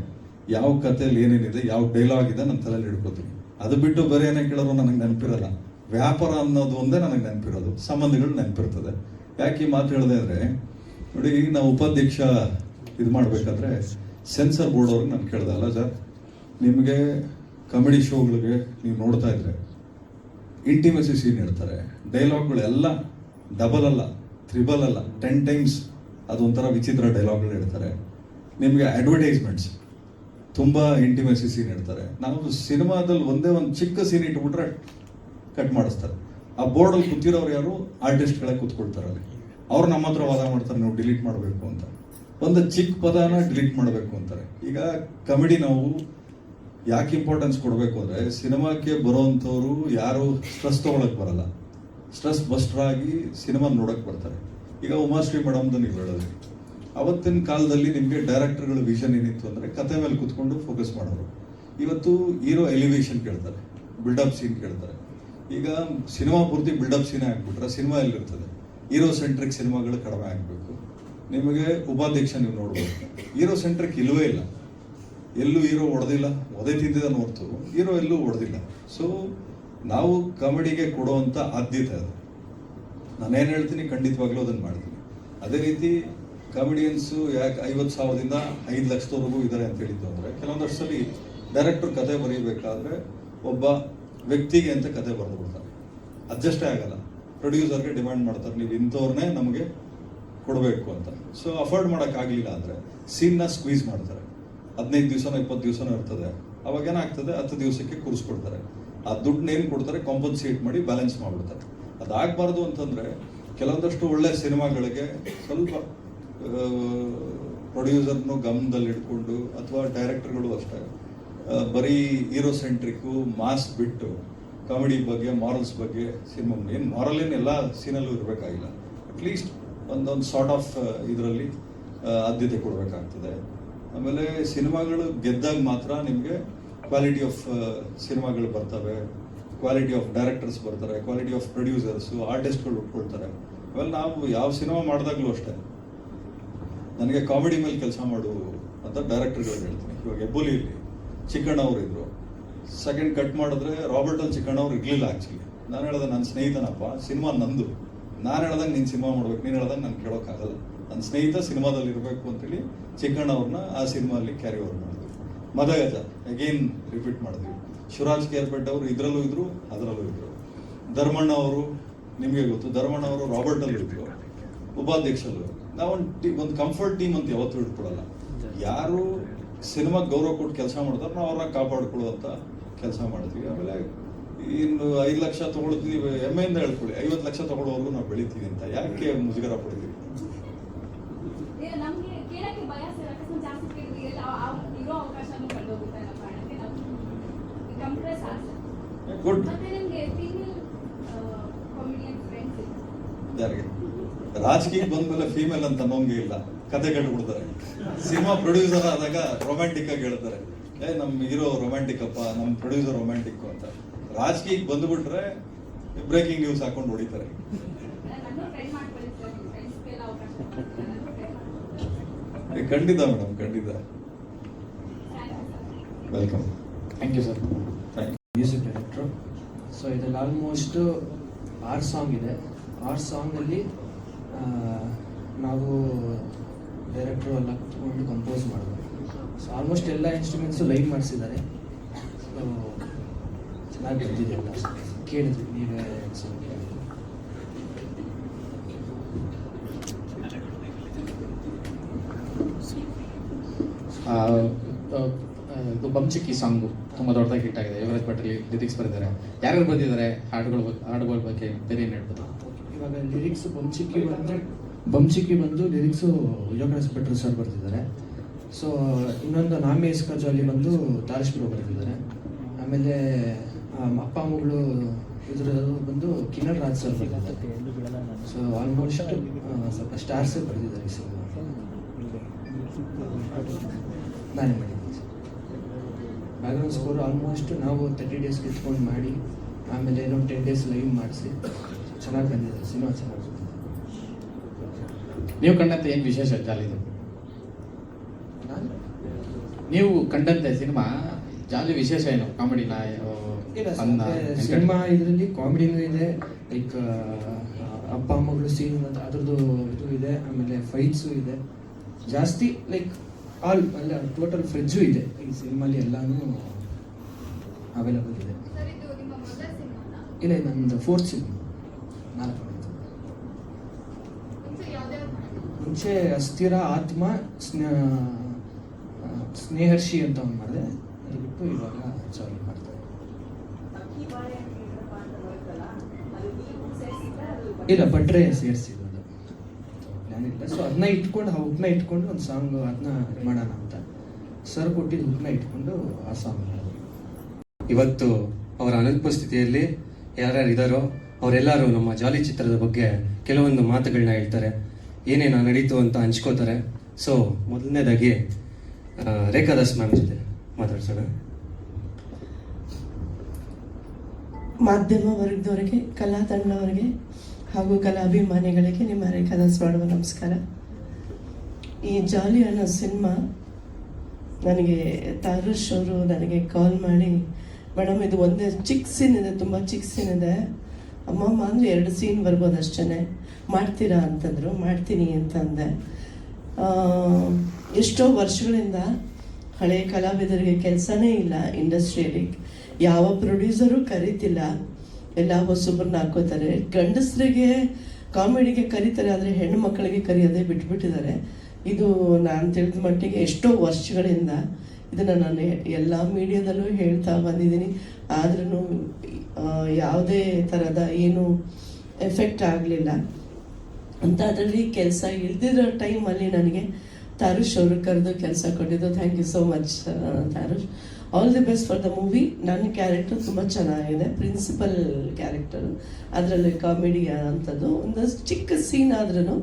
ಯಾವ ಕಥೆಯಲ್ಲಿ ಏನೇನಿದೆ, ಯಾವ ಡೈಲಾಗ್ ಇದೆ ನನ್ನ ತಲೆಯಲ್ಲಿ ಹಿಡ್ಕೋತೀನಿ. ಅದು ಬಿಟ್ಟು ಬೇರೆ ಏನೇ ಕೇಳೋರು ನನಗೆ ನೆನಪಿರಲ್ಲ. ವ್ಯಾಪಾರ ಅನ್ನೋದು ಒಂದೇ ನನಗೆ ನೆನಪಿರೋದು, ಸಂಬಂಧಗಳು ನೆನಪಿರ್ತದೆ. ಯಾಕೆ ಈ ಮಾತು ಹೇಳಿದೆ ಅಂದರೆ, ನೋಡಿ ಈಗ ನಾವು ಉಪಾಧ್ಯಕ್ಷ ಇದು ಮಾಡಬೇಕಾದ್ರೆ ಸೆನ್ಸರ್ ಬೋರ್ಡ್ ಅವ್ರಿಗೆ ನಾನು ಕೇಳ್ದೆ, ಅಲ್ಲ ಸರ್ ನಿಮಗೆ ಕಾಮಿಡಿ ಶೋಗಳಿಗೆ ನೀವು ನೋಡ್ತಾ ಇದ್ರೆ ಇಂಟಿಮೆಸಿ ಸೀನ್ ಇಡ್ತಾರೆ, ಡೈಲಾಗ್ಗಳೆಲ್ಲ ಡಬಲ್ ಅಲ್ಲ, 3 ಅಲ್ಲ, 10 ಟೈಮ್ಸ್ ಅದೊಂಥರ ವಿಚಿತ್ರ ಡೈಲಾಗ್ಗಳು ಇಡ್ತಾರೆ. ನಿಮಗೆ ಅಡ್ವರ್ಟೈಸ್ಮೆಂಟ್ಸ್ ತುಂಬ ಇಂಟಿಮೆಸಿ ಸೀನ್ ಇಡ್ತಾರೆ. ನಾವು ಸಿನಿಮಾದಲ್ಲಿ ಒಂದೇ ಒಂದು ಚಿಕ್ಕ ಸೀನ್ ಇಟ್ಬಿಟ್ರೆ ಕಟ್ ಮಾಡಿಸ್ತಾರೆ. ಆ ಬೋರ್ಡಲ್ಲಿ ಕೂತಿರೋರು ಯಾರು, ಆರ್ಟಿಸ್ಟ್ಗಳೇ ಕೂತ್ಕೊಳ್ತಾರೆ ಅಲ್ಲಿ. ಅವ್ರು ನಮ್ಮ ಹತ್ರ ವಾದ ಮಾಡ್ತಾರೆ, ನೀವು ಡಿಲೀಟ್ ಮಾಡಬೇಕು ಅಂತ. ಒಂದು ಚಿಕ್ಕ ಪದನ ಡಿಲೀಟ್ ಮಾಡಬೇಕು ಅಂತಾರೆ. ಈಗ ಕಾಮಿಡಿ ನಾವು ಯಾಕೆ ಇಂಪಾರ್ಟೆನ್ಸ್ ಕೊಡಬೇಕು ಅಂದರೆ, ಸಿನಿಮಾಕ್ಕೆ ಬರೋವಂಥವ್ರು ಯಾರು ಸ್ಟ್ರೆಸ್ ತೊಗೊಳಕ್ಕೆ ಬರಲ್ಲ, ಸ್ಟ್ರೆಸ್ ಬಸ್ಟರ್ ಆಗಿ ಸಿನಿಮಾ ನೋಡೋಕ್ಕೆ ಬರ್ತಾರೆ. ಈಗ ಉಮಾಶ್ರೀ ಮೇಡಮ್ದು ನೀವು ಹೇಳಿದ್ರಿ, ಅವತ್ತಿನ ಕಾಲದಲ್ಲಿ ನಿಮಗೆ ಡೈರೆಕ್ಟರ್ಗಳ ವಿಷನ್ ಏನಿತ್ತು ಅಂದರೆ ಕತೆ ಮೇಲೆ ಕುತ್ಕೊಂಡು ಫೋಕಸ್ ಮಾಡೋರು. ಇವತ್ತು ಹೀರೋ ಎಲಿವೇಶನ್ ಕೇಳ್ತಾರೆ, ಬಿಲ್ಡಪ್ ಸೀನ್ ಕೇಳ್ತಾರೆ. ಈಗ ಸಿನಿಮಾ ಪೂರ್ತಿ ಬಿಲ್ಡಪ್ ಸೀನೇ ಹಾಕ್ಬಿಟ್ರೆ ಸಿನಿಮಾ ಎಲ್ಲಿರ್ತದೆ? ಹೀರೋ ಸೆಂಟ್ರಿಕ್ ಸಿನಿಮಾಗಳು ಕಡಿಮೆ ಆಗಬೇಕು. ನಿಮಗೆ ಉಪಾಧ್ಯಕ್ಷ ನೀವು ನೋಡ್ಬೋದು, ಹೀರೋ ಸೆಂಟ್ರಿಕ್ ಇಲ್ಲವೇ ಇಲ್ಲ. ಎಲ್ಲೂ ಹೀರೋ ಹೊಡೆದಿಲ್ಲ, ಒದೆ ತಿಂದಿದ್ದಾನೆ ಹೊರತು ಹೀರೋ ಎಲ್ಲೂ ಹೊಡೆದಿಲ್ಲ. ಸೊ ನಾವು ಕಾಮಿಡಿಗೆ ಕೊಡುವಂಥ ಆದ್ಯತೆ ಅದು. ನಾನೇನು ಹೇಳ್ತೀನಿ ಖಂಡಿತವಾಗ್ಲೂ ಅದನ್ನು ಮಾಡ್ತೀನಿ. ಅದೇ ರೀತಿ ಕಾಮಿಡಿಯನ್ಸು ಯಾಕೆ 50,000ದಿಂದ 5 ಲಕ್ಷದವರೆಗೂ ಇದ್ದಾರೆ ಅಂತ ಹೇಳಿದ್ದು ಅಂದರೆ, ಕೆಲವೊಂದಷ್ಟು ಸಲ ಡೈರೆಕ್ಟರ್ ಕತೆ ಬರೀಬೇಕಾದ್ರೆ ಒಬ್ಬ ವ್ಯಕ್ತಿಗೆ ಅಂತ ಕತೆ ಬರೆದು ಬಿಡ್ತಾರೆ, ಅಡ್ಜಸ್ಟೇ ಆಗಲ್ಲ. ಪ್ರೊಡ್ಯೂಸರ್ಗೆ ಡಿಮ್ಯಾಂಡ್ ಮಾಡ್ತಾರೆ, ನೀವು ಇಂಥವ್ರನ್ನೇ ನಮಗೆ ಕೊಡಬೇಕು ಅಂತ. ಸೊ ಅಫೋರ್ಡ್ ಮಾಡೋಕ್ಕಾಗಲಿಲ್ಲ ಅಂದರೆ ಸೀನ್ನ ಸ್ಕ್ವೀಸ್ ಮಾಡ್ತಾರೆ. 15 ದಿವಸನೋ 20 ದಿವಸನೋ ಇರ್ತದೆ. ಅವಾಗ ಏನಾಗ್ತದೆ, 10 ದಿವಸಕ್ಕೆ ಕೂರಿಸ್ಕೊಡ್ತಾರೆ. ಆ ದುಡ್ಡನ್ನೇನು ಕೊಡ್ತಾರೆ ಕಾಂಪನ್ಸೇಟ್ ಮಾಡಿ ಬ್ಯಾಲೆನ್ಸ್ ಮಾಡಿಬಿಡ್ತಾರೆ. ಅದಾಗಬಾರ್ದು ಅಂತಂದರೆ ಕೆಲವೊಂದಷ್ಟು ಒಳ್ಳೆ ಸಿನಿಮಾಗಳಿಗೆ ಸ್ವಲ್ಪ ಪ್ರೊಡ್ಯೂಸರ್ನು ಗಮನದಲ್ಲಿ ಇಟ್ಕೊಂಡು, ಅಥವಾ ಡೈರೆಕ್ಟರ್ಗಳು ಅಷ್ಟೇ ಬರೀ ಹೀರೋ ಸೆಂಟ್ರಿಕ್ಕು ಮಾಸ್ ಬಿಟ್ಟು ಕಾಮಿಡಿ ಬಗ್ಗೆ, ಮಾರಲ್ಸ್ ಬಗ್ಗೆ ಸಿನಿಮಾ ಏನು ಮಾರಲ್ ಏನು ಎಲ್ಲ ಸೀನಲ್ಲೂ ಇರಬೇಕಾಗಿಲ್ಲ. ಅಟ್ಲೀಸ್ಟ್ ಒಂದೊಂದು ಸಾರ್ಟ್ ಆಫ್ ಇದರಲ್ಲಿ ಆದ್ಯತೆ ಕೊಡಬೇಕಾಗ್ತದೆ. ಆಮೇಲೆ ಸಿನಿಮಾಗಳು ಗೆದ್ದಾಗ ಮಾತ್ರ ನಿಮಗೆ ಕ್ವಾಲಿಟಿ ಆಫ್ ಸಿನಿಮಾಗಳು ಬರ್ತವೆ, ಕ್ವಾಲಿಟಿ ಆಫ್ ಡೈರೆಕ್ಟರ್ಸ್ ಬರ್ತಾರೆ, ಕ್ವಾಲಿಟಿ ಆಫ್ ಪ್ರೊಡ್ಯೂಸರ್ಸು, ಆರ್ಟಿಸ್ಟ್ಗಳು ಉಟ್ಕೊಳ್ತಾರೆ. ಆಮೇಲೆ ನಾವು ಯಾವ ಸಿನಿಮಾ ಮಾಡಿದಾಗಲೂ ಅಷ್ಟೇ, ನನಗೆ ಕಾಮಿಡಿ ಮೇಲೆ ಕೆಲಸ ಮಾಡು ಅಂತ ಡೈರೆಕ್ಟರ್ಗಳು ಹೇಳ್ತೀನಿ. ಇವಾಗ ಹೆಬ್ಬುಲಿಯಲ್ಲಿ ಚಿಕ್ಕಣ್ಣ ಅವರು ಇದ್ರು, ಸೆಕೆಂಡ್ ಕಟ್ ಮಾಡಿದ್ರೆ ರಾಬರ್ಟಲ್ಲಿ ಚಿಕ್ಕಣ್ಣ ಅವ್ರು ಇರಲಿಲ್ಲ. ಆ್ಯಕ್ಚುಲಿ ನಾನು ಹೇಳ್ದೆ, ನನ್ನ ಸ್ನೇಹಿತನಪ್ಪ, ಸಿನಿಮಾ ನಂದು, ನಾನು ಹೇಳ್ದಂಗೆ ನೀನು ಸಿನಿಮಾ ಮಾಡ್ಬೇಕು, ನೀನು ಹೇಳ್ದಂಗೆ ನಾನು ಕೇಳೋಕ್ಕಾಗಲ್ಲ, ನನ್ನ ಸ್ನೇಹಿತ ಸಿನಿಮಾದಲ್ಲಿ ಇರಬೇಕು ಅಂತೇಳಿ ಚಿಕ್ಕಣ್ಣ ಅವ್ರನ್ನ ಆ ಸಿನಿಮಾಲ್ಲಿ ಕ್ಯಾರಿ ಓವರ್ ಮಾಡಿದ್ವಿ. ಮದಗಜ ಅಗೇನ್ ರಿಪೀಟ್ ಮಾಡಿದ್ವಿ. ಶಿವರಾಜ್ ಕೇರ್ಪೇಟೆ ಅವರು ಇದರಲ್ಲೂ ಇದ್ರು, ಅದರಲ್ಲೂ ಇದ್ರು. ಧರ್ಮಣ್ಣ ಅವರು ನಿಮಗೆ ಗೊತ್ತು, ಧರ್ಮಣ್ಣ ಅವರು ರಾಬರ್ಟಲ್ಲೂ ಇದ್ರು, ಉಪಾಧ್ಯಕ್ಷಲ್ಲೂ. ನಾವೊಂದು ಕಂಫರ್ಟ್ ಟೀಮ್ ಅಂತ ಯಾವತ್ತೂ ಇಟ್ಕೊಡಲ್ಲ. ಯಾರು ಸಿನಿಮಾಗೆ ಗೌರವ ಕೊಟ್ಟು ಕೆಲಸ ಮಾಡ್ತಾರೆ ನಾವು ಅವ್ರನ್ನ ಕಾಪಾಡ್ಕೊಳ್ಳುವಂಥ ಕೆಲಸ ಮಾಡ್ತೀವಿ. ಆಮೇಲೆ ಇನ್ನು 5 ಲಕ್ಷ ತೊಗೊಳ್ತೀವಿ, ಹೆಮ್ಮೆಯಿಂದ ಹೇಳ್ಕೊಳ್ಳಿ, 50 ಲಕ್ಷ ತೊಗೊಳ್ಳೋವರೆಗೂ ನಾವು ಬೆಳಿತೀವಿ ಅಂತ ಯಾಕೆ ಮುಜುಗರ ಪಡ್ತೀವಿ? ನಮಗೆ ಕೇಳಕ್ಕೆ ಭಯ ಸರ್, ಅಕಸ್ಮಾತ್ ಜಾಸ್ತಿ ಕೇಳಿದ್ರೆ ಇರೋ ಅವಕಾಶನೂ ಕಳೆದೋಗುತ್ತೆ ಅನ್ನೋ ಕಾರಣಕ್ಕೆ ನಾವು ಕಂಪ್ರೆಸ್ ಆಗ್ತದೆ. ಗುಡ್. ಮತ್ತೆ ನಿಮಗೆ ಫೀಮೇಲ್ ಕಾಮಿಡಿಯನ್ ಫ್ರೆಂಡ್ಸ್ ಯಾರಿಗೆ? ರಾಜಕೀಯ ಬಂದ್ಮೇಲೆ ಫೀಮೇಲ್ ಅಂತ ಅನ್ನೋಂಗೆ ಇಲ್ಲ, ಕತೆ ಕಟ್ಬಿಡ್ತಾರೆ. ಸಿನಿಮಾ ಪ್ರೊಡ್ಯೂಸರ್ ಆದಾಗ ರೊಮ್ಯಾಂಟಿಕ್ ಆಗಿ ಹೇಳ್ತಾರೆ, ನಮ್ಮ ಹೀರೋ ರೊಮ್ಯಾಂಟಿಕ್ ಅಪ್ಪ, ನಮ್ಮ ಪ್ರೊಡ್ಯೂಸರ್ ರೊಮ್ಯಾಂಟಿಕ್ ಅಂತ. ರಾಜಕೀಯಕ್ಕೆ ಬಂದ್ಬಿಟ್ರೆ ಬ್ರೇಕಿಂಗ್ ನ್ಯೂಸ್ ಹಾಕೊಂಡು ಹೊಡಿತಾರೆ. ಖಂಡಿತ ಮೇಡಮ್, ಖಂಡಿತ. Welcome. Thank you sir. Thank music ಡೈರೆಕ್ಟ್ರು. ಸೊ ಇದರಲ್ಲಿ ಆಲ್ಮೋಸ್ಟ್ 6 ಸಾಂಗ್ ಇದೆ. 6 ಸಾಂಗಲ್ಲಿ ನಾವು ಡೈರೆಕ್ಟ್ರು ಎಲ್ಲ ಕುತ್ಕೊಂಡು ಕಂಪೋಸ್ ಮಾಡಿದ್ರು. ಸೊ ಆಲ್ಮೋಸ್ಟ್ ಎಲ್ಲ ಇನ್ಸ್ಟ್ರೂಮೆಂಟ್ಸು ಲೈವ್ ಮಾಡಿಸಿದ್ದಾರೆ. ಸೊ ಚೆನ್ನಾಗಿ ಬರ್ತಿದೆ ಎಲ್ಲ. ಕೇಳಿದ್ವಿ ನೀವೇ ಅನ್ಸುತ್ತೆ. ಇದು ಬಂಚಿಕ್ಕಿ ಸಾಂಗು ತುಂಬ ದೊಡ್ಡದಾಗಿ ಹಿಟ್ ಆಗಿದೆ. ಯುವರಾಜ್ ಭಟ್ರಲ್ಲಿ ಲಿರಿಕ್ಸ್ ಬರೆದಿದ್ದಾರೆ. ಯಾರ್ಯಾರು ಬರ್ತಿದ್ದಾರೆ ಹಾಡುಗಳ ಬಗ್ಗೆ ಬೇರೆ ಏನು ಹೇಳ್ಬೋದು? ಇವಾಗ ಲಿರಿಕ್ಸ್ ಬಂಚಿಕ್ಕಿ ಬಂದು ಲಿರಿಕ್ಸು ಯೋಗರಾಜ್ ಭಟ್ರು ಸರ್ ಬರ್ತಿದ್ದಾರೆ. ಸೊ ಇನ್ನೊಂದು ನಾಮೆ ಇಸ್ಕಾ ಜಾಲಿ ಬಂದು ತಾರಿಶ್ ಬ್ರೋ ಬರ್ತಿದ್ದಾರೆ. ಆಮೇಲೆ ಅಪ್ಪ ಮಗಳು ಇದ್ರದ್ದು ಬಂದು ಕಿನ್ನರ್ ರಾಜ್ ಸರ್ ಬರ್ತಿದ್ದಾರೆ. ಸೊ ಆಲ್ಮೋಸ್ಟ್ ಸ್ವಲ್ಪ ಸ್ಟಾರ್ಸೇ ಬರ್ತಿದ್ದಾರೆ ಈ ಸಿನಿಮಾ. ನಾನೇ ಮಾಡಿದ್ದೀನಿ ಸರ್. ಬ್ಯಾಕ್ಗ್ರೌಂಡ್ ಸ್ಕೋರ್ ಆಲ್ಮೋಸ್ಟ್ ನಾವು 30 ಡೇಸ್ ಇಟ್ಕೊಂಡು ಮಾಡಿ ಆಮೇಲೆ ಇನ್ನೊಂದು 10 ಡೇಸ್ ಲೈವ್ ಮಾಡಿಸಿ ಚೆನ್ನಾಗಿ ಬಂದಿದೆ ಸಿನಿಮಾ. ಚೆನ್ನಾಗಿ ಬಂದಿದೆ. ನೀವು ಕಂಡಂತೆ ಏನು ವಿಶೇಷ ಜಾಲಿದು? ನೀವು ಕಂಡಂತೆ ಸಿನಿಮಾ ಜಾಲಿ ವಿಶೇಷ ಏನು? ಕಾಮಿಡಿನ? ಸಿನಿಮಾ ಇದರಲ್ಲಿ ಕಾಮಿಡಿನೂ ಇದೆ, ಲೈಕ್ ಅಪ್ಪ ಮಗಳು ಸೀನ್ ಅದ್ರದ್ದು ಇದು ಇದೆ, ಆಮೇಲೆ ಫೈಟ್ಸು ಇದೆ ಜಾಸ್ತಿ, ಲೈಕ್ ಆಲ್ ಅಲ್ಲ ಟೋಟಲ್ ಫ್ರಿಜ್ಜು ಇದೆ ಈ ಸಿನಿಮಾಲಿ. ಎಲ್ಲಾನು ಅವೈಲಬಲ್ ಇದೆ. ಸರ್, ಇದು ನಿಮ್ಮ ಮೊದಲ ಸಿನಿಮಾನಾ? ಇಲ್ಲ, ನಮ್ಮದು 4th ಸಿನಿಮಾ. 4 ಮುಂಚೆ ಯಾವ್ದ್ಯಾವ್ದು ಮಾಡಿದ್ರಿ? ಮುಂಚೆ ಅಸ್ಥಿರ, ಆತ್ಮ, ಸ್ನೇಹರ್ಷಿ ಅಂತ ಒಂದು ಮಾಡಿದೆ. ಅದು ಬಿಟ್ಟು ಇವಾಗ ಚಾಲು ಮಾಡ್ತಾರೆ. ಇಲ್ಲ, ಭಟ್ರೆ ಸೇರಿಸಿದ್ದು ಪ್ಲಾನ್ ಇಲ್ಲ. ಸೊ ಅದನ್ನ ಇಟ್ಕೊಂಡು ಹುಕ್ನ ಇಟ್ಕೊಂಡು ಒಂದು ಸಾಂಗ್ ಅದನ್ನ ಮಾಡೋಣ ಅಂತ ಸರ್ ಕೊಟ್ಟಿದ್ದು ಹುಕ್ನ ಇಟ್ಕೊಂಡು ಆ ಸಾಂಗ್ ಮಾಡಿದ್ವಿ. ಇವತ್ತು ಅವರ ಅನುಪಸ್ಥಿತಿಯಲ್ಲಿ ಯಾರ್ಯಾರು ಇದ್ದಾರೋ ಅವರೆಲ್ಲರೂ ನಮ್ಮ ಜಾಲಿ ಚಿತ್ರದ ಬಗ್ಗೆ ಕೆಲವೊಂದು ಮಾತುಗಳನ್ನ ಹೇಳ್ತಾರೆ, ಏನೇನು ನಡೀತು ಅಂತ ಹಂಚ್ಕೋತಾರೆ. ಸೊ ಮೊದಲನೇದಾಗಿ ರೇಖಾ ದಾಸ್ ಮ್ಯಾಮ್ ಜೊತೆ ಮಾತಾಡ್ಸೋಣ. ಮಾಧ್ಯಮ ವರ್ಗದವರಿಗೆ, ಕಲಾ ತಂಡವರಿಗೆ ಹಾಗೂ ಕಲಾಭಿಮಾನಿಗಳಿಗೆ ನಿಮ್ಮ ರೇಖಾದಾಸ್ ಮಾಡುವ ನಮಸ್ಕಾರ. ಈ ಜಾಲಿ ಅನ್ನೋ ಸಿನಿಮಾ ನನಗೆ ತಾರುಷ್ ಅವರು ನನಗೆ ಕಾಲ್ ಮಾಡಿ, ಮೇಡಮ್ ಇದು ಒಂದೇ ಚಿಕ್ಕ ಸೀನ್ ಇದೆ, ತುಂಬ ಚಿಕ್ಕ ಸೀನ್ ಇದೆ ಅಮ್ಮಮ್ಮ, ಅಂದರೆ 2 ಸೀನ್ ಬರ್ಬೋದು ಅಷ್ಟೇ, ಮಾಡ್ತೀರಾ ಅಂತಂದರು. ಮಾಡ್ತೀನಿ ಅಂತ ಅಂದೆ. ಎಷ್ಟೋ ವರ್ಷಗಳಿಂದ ಹಳೆಯ ಕಲಾವಿದರಿಗೆ ಕೆಲಸನೇ ಇಲ್ಲ ಇಂಡಸ್ಟ್ರಿಯಲ್ಲಿ, ಯಾವ ಪ್ರೊಡ್ಯೂಸರು ಕರೀತಿಲ್ಲ, ಎಲ್ಲ ಹೊಸೊಬ್ಬರನ್ನ ಹಾಕೋತಾರೆ. ಗಂಡಸರಿಗೆ ಕಾಮಿಡಿಗೆ ಕರೀತಾರೆ, ಆದರೆ ಹೆಣ್ಣು ಮಕ್ಕಳಿಗೆ ಕರೆಯೋದೇ ಬಿಟ್ಬಿಟ್ಟಿದ್ದಾರೆ. ಇದು ನಾನು ತಿಳಿದ ಮಟ್ಟಿಗೆ ಎಷ್ಟೋ ವರ್ಷಗಳಿಂದ ಇದನ್ನು ನಾನು ಎಲ್ಲ ಮೀಡಿಯಾದಲ್ಲೂ ಹೇಳ್ತಾ ಬಂದಿದ್ದೀನಿ. ಆದ್ರೂ ಯಾವುದೇ ಥರದ ಏನು ಎಫೆಕ್ಟ್ ಆಗಲಿಲ್ಲ ಅಂತ. ಅದರಲ್ಲಿ ಕೆಲಸ ಇಲ್ದಿರೋ ಟೈಮಲ್ಲಿ ನನಗೆ ತಾರುಷ್ ಅವರು ಕರೆದು ಕೆಲಸ ಕೊಟ್ಟಿದ್ದು. Thank you so much Tarush. All the best for the movie. ನನ್ನ ಕ್ಯಾರೆಕ್ಟರ್ ತುಂಬ ಚೆನ್ನಾಗಿದೆ, ಪ್ರಿನ್ಸಿಪಲ್ ಕ್ಯಾರೆಕ್ಟರು. ಅದರಲ್ಲಿ ಕಾಮಿಡಿ ಅಂಥದ್ದು ಒಂದಷ್ಟು ಚಿಕ್ಕ ಸೀನ್ ಆದ್ರೂ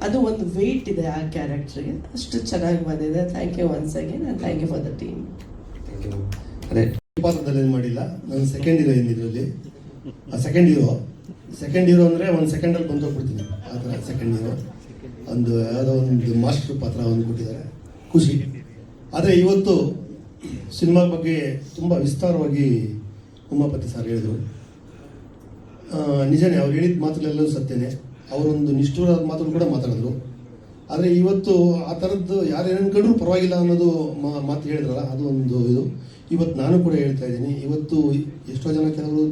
ಅದು ಒಂದು ವೆಯ್ಟ್ ಇದೆ ಆ ಕ್ಯಾರೆಕ್ಟ್ರಿಗೆ. ಅಷ್ಟು ಚೆನ್ನಾಗಿ ಬಂದಿದೆ. Thank you once again and thank you for the team. Thank you. ಅದೇ ಪಾತ್ರದಲ್ಲಿ ಏನು ಮಾಡಿಲ್ಲ, ನಾನು ಸೆಕೆಂಡ್ ಹೀರೋ ಇದರಲ್ಲಿ. ಆ ಸೆಕೆಂಡ್ ಹೀರೋ ಅಂದರೆ 1 ಸೆಕೆಂಡಲ್ಲಿ ಬಂದು ಹೋಗ್ಬಿಡ್ತೀನಿ ಆ ಥರ ಸೆಕೆಂಡ್ ಹೀರೋ. ಒಂದು ಯಾವುದೋ ಒಂದು ಮಾಸ್ಟರ್ ಪಾತ್ರ ಒಂದು ಕೊಟ್ಟಿದ್ದಾರೆ, ಖುಷಿ. ಆದರೆ ಇವತ್ತು ಸಿನಿಮಾ ಬಗ್ಗೆ ತುಂಬ ವಿಸ್ತಾರವಾಗಿ ಉಮಾಪತಿ ಸರ್ ಹೇಳಿದರು. ನಿಜನೇ, ಅವ್ರು ಹೇಳಿದ ಮಾತುಗಳೆಲ್ಲವೂ ಸತ್ಯನೇ. ಅವರೊಂದು ನಿಷ್ಠುರಾದ ಮಾತನ್ನು ಕೂಡ ಮಾತಾಡಿದ್ರು. ಆದರೆ ಇವತ್ತು ಆ ಥರದ್ದು ಯಾರೇನು ಕಂಡ್ರೂ ಪರವಾಗಿಲ್ಲ ಅನ್ನೋದು ಮಾತು ಹೇಳಿದ್ರಲ್ಲ, ಅದು ಒಂದು ಇದು. ಇವತ್ತು ನಾನು ಕೂಡ ಹೇಳ್ತಾ ಇದ್ದೀನಿ, ಇವತ್ತು ಎಷ್ಟೋ ಜನ ಕೆಲವರು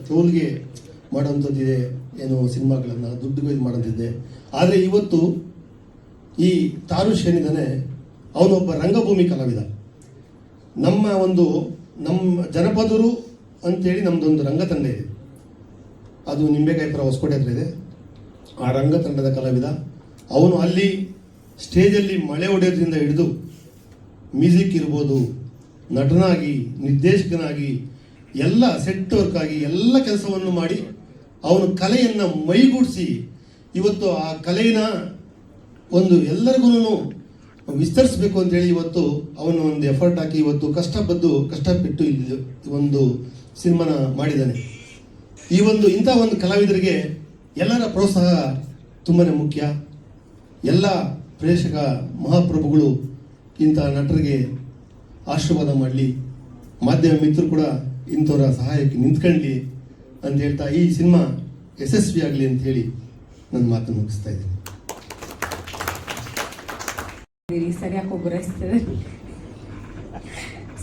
ತೋಲ್ಗೆ ಮಾಡೋಂಥದ್ದಿದೆ, ಏನು ಸಿನಿಮಾಗಳನ್ನು ದುಡ್ಡುಗೆ ಇದು ಮಾಡೋಂಥದ್ದಿದೆ. ಆದರೆ ಇವತ್ತು ಈ ತಾರುಷ್ ಏನಿದ್ದಾನೆ, ಅವನೊಬ್ಬ ರಂಗಭೂಮಿ ಕಲಾವಿದ. ನಮ್ಮ ಜನಪದರು ಅಂತೇಳಿ ನಮ್ಮದೊಂದು ರಂಗತಂಡ ಇದೆ, ಅದು ನಿಂಬೆಕಾಯಿಪುರ ಹೊಸಕೋಟೆ ಹತ್ರ ಇದೆ. ಆ ರಂಗತಂಡದ ಕಲಾವಿದ ಅವನು. ಅಲ್ಲಿ ಸ್ಟೇಜಲ್ಲಿ ಮಳೆ ಹೊಡೆಯೋದ್ರಿಂದ ಹಿಡಿದು ಮ್ಯೂಸಿಕ್ ಇರ್ಬೋದು, ನಟನಾಗಿ, ನಿರ್ದೇಶಕನಾಗಿ, ಎಲ್ಲ ಸೆಟ್ ವರ್ಕ್ ಆಗಿ ಎಲ್ಲ ಕೆಲಸವನ್ನು ಮಾಡಿ ಅವನು ಕಲೆಯನ್ನು ಮೈಗೂಡಿಸಿ ಇವತ್ತು ಆ ಕಲೆನ ಒಂದು ಎಲ್ಲರಿಗೂ ವಿಸ್ತರಿಸಬೇಕು ಅಂತೇಳಿ ಇವತ್ತು ಅವನು ಒಂದು ಎಫರ್ಟ್ ಹಾಕಿ ಇವತ್ತು ಕಷ್ಟಪಟ್ಟು ಇಲ್ಲಿ ಒಂದು ಸಿನಿಮಾನ ಮಾಡಿದ್ದಾನೆ. ಇಂಥ ಒಂದು ಕಲಾವಿದರಿಗೆ ಎಲ್ಲರ ಪ್ರೋತ್ಸಾಹ ತುಂಬಾ ಮುಖ್ಯ. ಎಲ್ಲ ಪ್ರೇಕ್ಷಕ ಮಹಾಪ್ರಭುಗಳು ಇಂಥ ನಟರಿಗೆ ಆಶೀರ್ವಾದ ಮಾಡಲಿ, ಮಾಧ್ಯಮ ಮಿತ್ರರು ಕೂಡ ಇಂಥವರ ಸಹಾಯಕ್ಕೆ ನಿಂತ್ಕೊಳ್ಳಿ ಅಂತ ಹೇಳ್ತಾ ಈ ಸಿನಿಮಾ ಯಶಸ್ವಿಯಾಗಲಿ ಅಂತ ಹೇಳಿ ನನ್ನ ಮಾತನ್ನು ಮುಗಿಸ್ತಾ ಇದ್ದೀನಿ. ಸರಿಯಾಗಿ ಗುರೈಸ್ತದೆ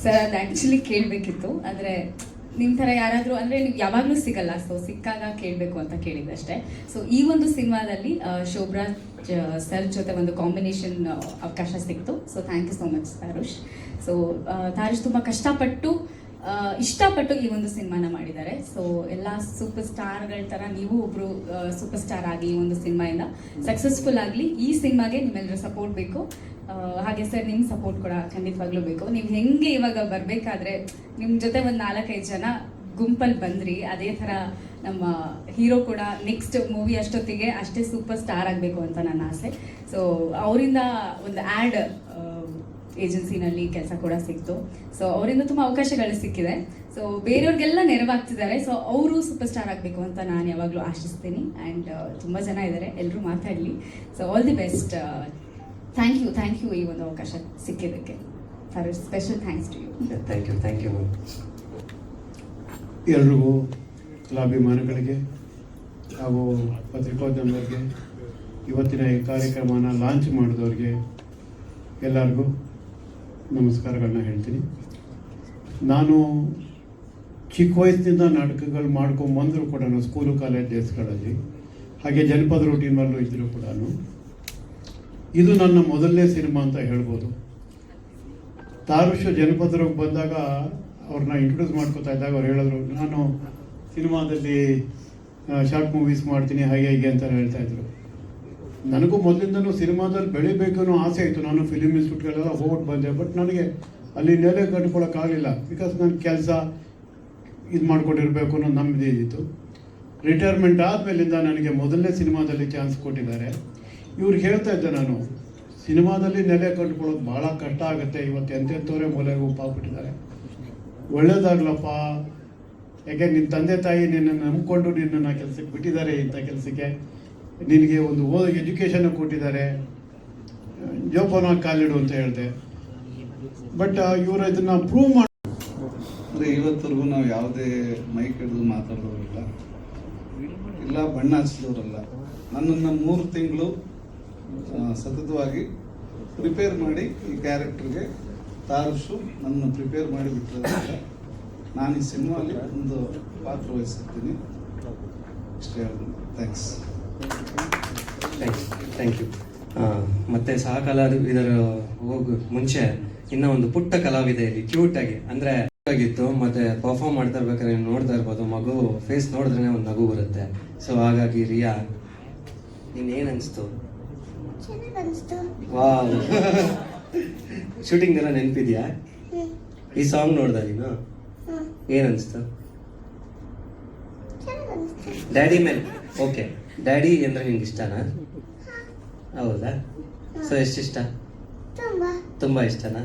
ಸರ್. ಅದು ಆ್ಯಕ್ಚುಲಿ ಕೇಳಬೇಕಿತ್ತು, ಆದರೆ ನಿಮ್ಮ ಥರ ಯಾರಾದರೂ ಅಂದರೆ ನೀವು ಯಾವಾಗಲೂ ಸಿಗಲ್ಲ, ಸೊ ಸಿಕ್ಕಾಗ ಕೇಳಬೇಕು ಅಂತ ಕೇಳಿದ್ದಷ್ಟೇ. ಸೊ ಈ ಒಂದು ಸಿನಿಮಾದಲ್ಲಿ ಶೋಭರಾಜ್ ಸರ್ ಜೊತೆ ಒಂದು ಕಾಂಬಿನೇಷನ್ ಅವಕಾಶ ಸಿಕ್ತು. So thank you so much Tarush. So Tarush ತುಂಬ ಕಷ್ಟಪಟ್ಟು ಇಷ್ಟಪಟ್ಟು ಈ ಒಂದು ಸಿನಿಮಾನ ಮಾಡಿದ್ದಾರೆ. ಸೊ ಎಲ್ಲ ಸೂಪರ್ ಸ್ಟಾರ್ಗಳ ಥರ ನೀವು ಒಬ್ಬರು ಸೂಪರ್ ಸ್ಟಾರ್ ಆಗಿ ಈ ಒಂದು ಸಿನಿಮಾಯಿಂದ ಸಕ್ಸಸ್ಫುಲ್ ಆಗಲಿ. ಈ ಸಿನಿಮಾಗೆ ನಿಮ್ಮೆಲ್ಲರ ಸಪೋರ್ಟ್ ಬೇಕು. ಹಾಗೆ ಸರ್ ನಿಮ್ಮ ಸಪೋರ್ಟ್ ಕೂಡ ಖಂಡಿತವಾಗ್ಲೂ ಬೇಕು. ನೀವು ಹೆಂಗೆ ಇವಾಗ ಬರಬೇಕಾದ್ರೆ ನಿಮ್ಮ ಜೊತೆ ಒಂದು 4-5 ಜನ ಗುಂಪಲ್ಲಿ ಬಂದ್ರಿ, ಅದೇ ಥರ ನಮ್ಮ ಹೀರೋ ಕೂಡ ನೆಕ್ಸ್ಟ್ ಮೂವಿ ಅಷ್ಟೊತ್ತಿಗೆ ಅಷ್ಟೇ ಸೂಪರ್ ಸ್ಟಾರ್ ಆಗಬೇಕು ಅಂತ ನನ್ನ ಆಸೆ. ಸೊ ಅವರಿಂದ ಒಂದು ಆ್ಯಡ್ ಏಜೆನ್ಸಿನಲ್ಲಿ ಕೆಲಸ ಕೂಡ ಸಿಕ್ತು. ಸೊ ಅವರಿಂದ ತುಂಬ ಅವಕಾಶಗಳು ಸಿಕ್ಕಿದೆ. ಸೊ ಬೇರೆಯವ್ರಿಗೆಲ್ಲ ನೆರವಾಗ್ತಿದ್ದಾರೆ. ಸೊ ಅವರು ಸೂಪರ್ ಸ್ಟಾರ್ ಆಗಬೇಕು ಅಂತ ನಾನು ಯಾವಾಗಲೂ ಆಶಿಸ್ತೀನಿ. ಆ್ಯಂಡ್ ತುಂಬ ಜನ ಇದ್ದಾರೆ, ಎಲ್ಲರೂ ಮಾತಾಡಲಿ. So all the best. Thank you ಈ ಒಂದು ಅವಕಾಶ ಸಿಕ್ಕಿದ್ದಕ್ಕೆ. For special thanks to you. Thank you ma'am. ಎಲ್ರಿಗೂ, ಕಲಾಭಿಮಾನಿಗಳಿಗೆ ಹಾಗೂ ಪತ್ರಿಕೋದ್ಯಮದವ್ರಿಗೆ, ಇವತ್ತಿನ ಈ ಕಾರ್ಯಕ್ರಮನ ಲಾಂಚ್ ಮಾಡಿದವ್ರಿಗೆ ಎಲ್ಲರಿಗೂ ನಮಸ್ಕಾರಗಳನ್ನ ಹೇಳ್ತೀನಿ. ನಾನು ಚಿಕ್ಕ ವಯಸ್ಸಿನಿಂದ ನಾಟಕಗಳು ಮಾಡ್ಕೊಂಬಂದರೂ ಕೂಡ ಸ್ಕೂಲು ಕಾಲೇಜ್ ಡೇಸ್ಗಳಲ್ಲಿ, ಹಾಗೆ ಜನಪದ ರೂಟೀನಲ್ಲೂ ಇದ್ದರೂ ಕೂಡ ಇದು ನನ್ನ ಮೊದಲನೇ ಸಿನಿಮಾ ಅಂತ ಹೇಳ್ಬೋದು. ತಾರುಷ್ ಜನಪದರಿಗೆ ಬಂದಾಗ ಅವ್ರನ್ನ ಇಂಟ್ರೊಡ್ಯೂಸ್ ಮಾಡ್ಕೋತಾ ಇದ್ದಾಗ ಅವ್ರು ಹೇಳಿದ್ರು, ನಾನು ಸಿನಿಮಾದಲ್ಲಿ ಶಾರ್ಟ್ ಮೂವೀಸ್ ಮಾಡ್ತೀನಿ ಹಾಗೆ ಹೀಗೆ ಅಂತ ಹೇಳ್ತಾಯಿದ್ರು. ನನಗೂ ಮೊದಲಿಂದನೂ ಸಿನಿಮಾದಲ್ಲಿ ಬೆಳಿಬೇಕು ಅನ್ನೋ ಆಸೆ ಇತ್ತು. ನಾನು ಫಿಲಿಮ್ ಇನ್ಸ್ಟಿಟ್ಯೂಟ್ಗೆಲ್ಲ ಹೋಗ್ಬಿಟ್ಟು ಬಂದೆ, ಬಟ್ ನನಗೆ ಅಲ್ಲಿ ನೆಲೆ ಕಟ್ಕೊಳ್ಳೋಕ್ಕಾಗಲಿಲ್ಲ. ಬಿಕಾಸ್ ನನ್ನ ಕೆಲಸ ಇದು ಮಾಡ್ಕೊಂಡಿರಬೇಕು ಅನ್ನೋ ನಮ್ಮದೇ ಇದ್ದಿತ್ತು. ರಿಟೈರ್ಮೆಂಟ್ ಆದಮೇಲಿಂದ ನನಗೆ ಮೊದಲನೇ ಸಿನಿಮಾದಲ್ಲಿ ಚಾನ್ಸ್ ಕೊಟ್ಟಿದ್ದಾರೆ. ಇವ್ರಿಗೆ ಹೇಳ್ತಾ ಇದ್ದೆ ನಾನು, ಸಿನಿಮಾದಲ್ಲಿ ನೆಲೆ ಕಟ್ಕೊಳ್ಳೋದು ಭಾಳ ಕಷ್ಟ ಆಗುತ್ತೆ. ಇವತ್ತು ಎಂತೆಂಥವರೇ ಮೂಲೆಗೆ ಉಪ್ಪಾಗ್ಬಿಟ್ಟಿದ್ದಾರೆ. ಒಳ್ಳೇದಾಗ್ಲಪ್ಪ, ಯಾಕೆ ನಿನ್ನ ತಂದೆ ತಾಯಿ ನಿನ್ನನ್ನು ನಂಬಿಕೊಂಡು ನಿನ್ನನ್ನು ಕೆಲಸಕ್ಕೆ ಬಿಟ್ಟಿದ್ದಾರೆ. ಇಂಥ ಕೆಲಸಕ್ಕೆ ನಿನಗೆ ಒಂದು ಎಜುಕೇಷನ್ ಕೊಟ್ಟಿದ್ದಾರೆ, ಜೋಪಾನ ಕಾಲಿಡು ಅಂತ ಹೇಳಿದೆ. ಬಟ್ ಇವರು ಇದನ್ನು ಪ್ರೂವ್ ಮಾಡಿ ಅಂದರೆ ಇವತ್ತರೆಗೂ ನಾವು ಯಾವುದೇ ಮೈಕ್ ಹಿಡಿದು ಮಾತಾಡೋರಿಲ್ಲ, ಇಲ್ಲ ಬಣ್ಣ ಹಚ್ಚಿದವರಲ್ಲ. ನನ್ನನ್ನು 3 ತಿಂಗಳು ಸತತವಾಗಿ ಪ್ರಿಪೇರ್ ಮಾಡಿ ಈ ಕ್ಯಾರೆಕ್ಟರ್ಗೆ ತಾರುಷು ನನ್ನ ಪ್ರಿಪೇರ್ ಮಾಡಿ ಬಿಟ್ಟಿರೋದ್ರಿಂದ ನಾನು ಈ ಸಿನಿಮಾಲಿ ಒಂದು ಪಾತ್ರ ವಹಿಸಿರ್ತೀನಿ. ಇಷ್ಟೇ ಹೇಳೋದು. ಥ್ಯಾಂಕ್ಸ್. Thank you. ಮತ್ತೆ ಸಹ ಕಲಾವಿದರ ಮುಂಚೆ ಇನ್ನೂ ಒಂದು ಪುಟ್ಟ ಕಲಾವಿದೆ ಇಲ್ಲಿ ಕ್ಯೂಟಾಗಿ ಅಂದರೆ ಆಗಿತ್ತು. ಮತ್ತೆ ಪರ್ಫಾರ್ಮ್ ಮಾಡ್ತಾ ಇರ್ಬೇಕಾದ್ರೆ ನೀವು ನೋಡ್ತಾ ಇರ್ಬೋದು, ಮಗು ಫೇಸ್ ನೋಡಿದ್ರೆ ಒಂದು ನಗು ಬರುತ್ತೆ. ಸೊ ಹಾಗಾಗಿ ರಿಯಾ, ನೀನೇನು ಅನಿಸ್ತು? ವಾವ್, ಶೂಟಿಂಗ್ ಎಲ್ಲ ನೆನಪಿದ್ಯಾ? ಈ ಸಾಂಗ್ ನೋಡ್ದ ನೀನು? ಏನು ಅನಿಸ್ತು? ಡ್ಯಾಡಿ ಮೇಲೆ ಓಕೆ. ಡ್ಯಾಡಿ ಅಂದರೆ ನಿನ್ಗೆ ಇಷ್ಟನಾ? ಹೌದಾ? ಸೊ ಎಷ್ಟಿಷ್ಟ? ತುಂಬ ಇಷ್ಟನಾ?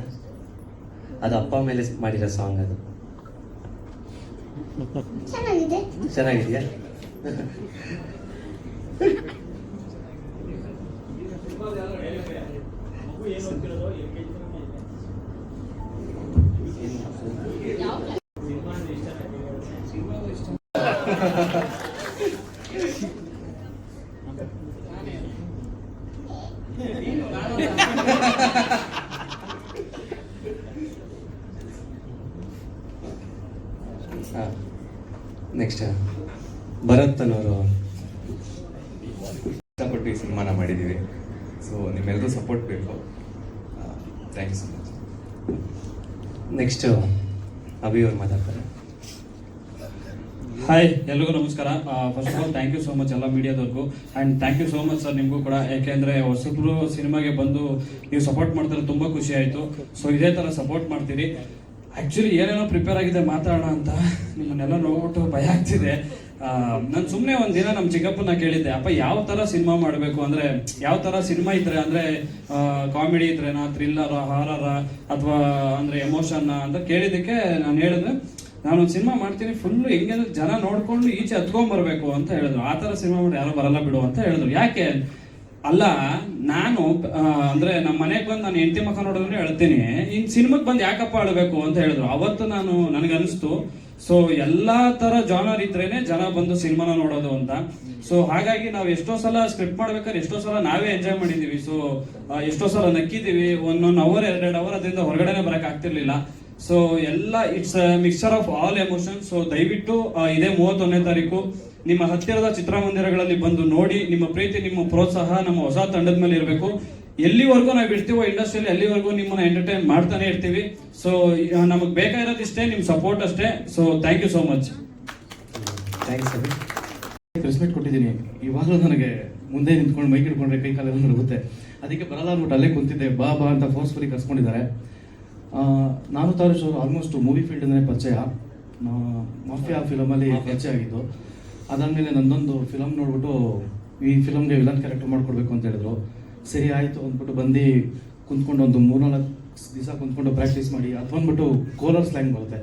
ಅದು ಅಪ್ಪ ಮೇಲೆ ಮಾಡಿರೋ ಸಾಂಗ್. ಅದು ಚೆನ್ನಾಗಿದೆಯಾ? ನೆಕ್ಸ್ಟ್ ಭರತ್ ಅನ್ನೋರು ಇಷ್ಟಪಟ್ಟು ಈ ಸಿನಿಮಾನ ಮಾಡಿದ್ದೀವಿ. ಸೊ ನಿಮ್ಮೆಲ್ಲರೂ ಸಪೋರ್ಟ್ ಬೇಕು. Thank you so much. Next Abhi ಅವ್ರು ಮಾತಾಡ್ತಾರೆ. ಹಾಯ್, ಎಲ್ರಿಗೂ ನಮಸ್ಕಾರ. First of all thank you so much ಎಲ್ಲ ಮೀಡಿಯಾದವ್ರಿಗೂ. And thank you so much sir ನಿಮಗೂ ಕೂಡ. ಯಾಕೆಂದರೆ ಹೊಸಬ್ರು ಸಿನಿಮಾಗೆ ಬಂದು ನೀವು ಸಪೋರ್ಟ್ ಮಾಡ್ತಾರೆ, ತುಂಬ ಖುಷಿ ಆಯಿತು. ಸೊ ಇದೇ ಥರ ಸಪೋರ್ಟ್ ಮಾಡ್ತೀರಿ. ಆ್ಯಕ್ಚುಲಿ ಏನೇನೋ ಪ್ರಿಪೇರ್ ಆಗಿದೆ ಮಾತಾಡೋಣ ಅಂತ, ನಿಮ್ಮನ್ನೆಲ್ಲ ನೋಡ್ಬಿಟ್ಟು ಭಯ ಆಗ್ತಿದೆ. ನಾನು ಸುಮ್ಮನೆ ಒಂದಿನ ನಮ್ಮ ಚಿಕ್ಕಪ್ಪನ ಕೇಳಿದ್ದೆ, ಅಪ್ಪ ಯಾವ ಥರ ಸಿನಿಮಾ ಮಾಡಬೇಕು ಅಂದರೆ, ಯಾವ ಥರ ಸಿನಿಮಾ ಇದ್ರೆ ಅಂದರೆ ಕಾಮಿಡಿ ಇದ್ರೇನಾ, ಥ್ರಿಲ್ಲರ, ಹಾರರ ಅಥವಾ ಅಂದರೆ ಎಮೋಷನ್ ಅಂತ ಕೇಳಿದ್ದಕ್ಕೆ ನಾನು ಹೇಳಿದ್ರೆ, ನಾನೊಂದು ಸಿನಿಮಾ ಮಾಡ್ತೀನಿ ಫುಲ್ಲು ಹೆಂಗೆ ಅಂದ್ರೆ ಜನ ನೋಡ್ಕೊಂಡು ಈಚೆ ಹತ್ಕೊಂಡ್ಬರ್ಬೇಕು ಅಂತ ಹೇಳಿದ್ರು. ಆ ಥರ ಸಿನಿಮಾ ಮಾಡಿ ಯಾರೋ ಬರಲ್ಲ ಬಿಡು ಅಂತ ಹೇಳಿದ್ರು. ಯಾಕೆ ಅಲ್ಲ ನಾನು ಅಂದ್ರೆ ನಮ್ಮ ಮನೆಗೆ ಬಂದು ನಾನು ಹೆಂಡತಿ ಮಕ್ಕ ನೋಡಿದ್ರೆ ಹೇಳ್ತೀನಿ ಇನ್ ಸಿನಿಮಾಗೆ ಬಂದು ಯಾಕಪ್ಪ ಅಳಬೇಕು ಅಂತ ಹೇಳಿದ್ರು. ಅವತ್ತು ನನಗನ್ನಿಸ್ತು ಸೊ ಎಲ್ಲಾ ತರ ಜಾನರ್ ಇದ್ರೇನೆ ಜನ ಬಂದು ಸಿನಿಮಾನ ನೋಡೋದು ಅಂತ. ಸೊ ಹಾಗಾಗಿ ನಾವು ಎಷ್ಟೋ ಸಲ ಸ್ಕ್ರಿಪ್ಟ್ ಮಾಡ್ಬೇಕಾದ್ರೆ ಎಷ್ಟೋ ಸಲ ನಾವೇ ಎಂಜಾಯ್ ಮಾಡಿದೀವಿ. ಸೊ ಎಷ್ಟೋ ಸಲ ನಕ್ಕಿದೀವಿ, 1 ಅವರ್ 2 ಅವರ್ ಅದರಿಂದ ಹೊರಗಡೆನೆ ಬರಕ್ ಆಗ್ತಿರ್ಲಿಲ್ಲ. ಸೊ ಎಲ್ಲ it's mixture of all emotions. So ದಯವಿಟ್ಟು ಇದೇ 31ನೇ ತಾರೀಕು ನಿಮ್ಮ ಹತ್ತಿರದ ಚಿತ್ರಮಂದಿರಗಳಲ್ಲಿ ಬಂದು ನೋಡಿ. ನಿಮ್ಮ ಪ್ರೀತಿ, ನಿಮ್ಮ ಪ್ರೋತ್ಸಾಹ ನಮ್ಮ ಹೊಸ ತಂಡದ ಮೇಲೆ ಇರಬೇಕು. ಎಲ್ಲಿವರೆಗೂ ನಾವು ಇರ್ತೀವೋ ಇಂಡಸ್ಟ್ರಿಯಲ್ಲಿ ಅಲ್ಲಿವರೆಗೂ ನಿಮ್ಮನ್ನ ಎಂಟರ್ಟೈನ್ ಮಾಡ್ತಾನೆ ಇರ್ತೀವಿ. ಸೊ ನಮಗೆ ಬೇಕಾಗಿರೋದಿಷ್ಟೇ ನಿಮ್ಮ ಸಪೋರ್ಟ್ ಅಷ್ಟೇ. So thank you so much. Thanks Abhi. Press meet ಕೊಟ್ಟಿದ್ದೀನಿ. ಇವಾಗಲೂ ನನಗೆ ಮುಂದೆ ನಿಂತ್ಕೊಂಡು ಮೈಕ್ ಹಿಡ್ಕೊಂಡ್ರೆ ಕೈ ಕಾಲೆಲ್ಲ ನಡುಗುತ್ತೆ. ಅದಕ್ಕೆ ಬರಲ್ಲ ಅಂದ್ಬಿಟ್ಟು ಅಲ್ಲೇ ಕುಂತಿದ್ದೆ. ಬಾ ಅಂತ ಫೋರ್ಸ್ಫುಲಿ ಕರ್ಸ್ಕೊಂಡಿದ್ದಾರೆ. ನಾನು ತಾರೀಶ್ ಅವರು ಆಲ್ಮೋಸ್ಟ್ ಮೂವಿ ಫೀಲ್ಡ್ ಅಂದರೆ ಪರಿಚಯ. ಮಾಫಿಯಾ ಫಿಲಮಲ್ಲಿ ಪರಿಚಯ ಆಗಿದ್ದು. ಅದಾದಮೇಲೆ ನಂದೊಂದು ಫಿಲಮ್ ನೋಡ್ಬಿಟ್ಟು ಈ ಫಿಲಮ್ಗೆ ವಿಲನ್ ಕ್ಯಾರೆಕ್ಟರ್ ಮಾಡ್ಕೊಡ್ಬೇಕು ಅಂತ ಹೇಳಿದ್ರು. ಸರಿ ಆಯಿತು ಅಂದ್ಬಿಟ್ಟು ಬಂದು ಕುಂತ್ಕೊಂಡು ಒಂದು 3-4 ದಿವಸ ಕುಂತ್ಕೊಂಡು ಪ್ರಾಕ್ಟೀಸ್ ಮಾಡಿ ಅದು ಬಂದ್ಬಿಟ್ಟು ಕೋಲಾರ್ ಸ್ಲ್ಯಾಂಗ್ ಬರುತ್ತೆ.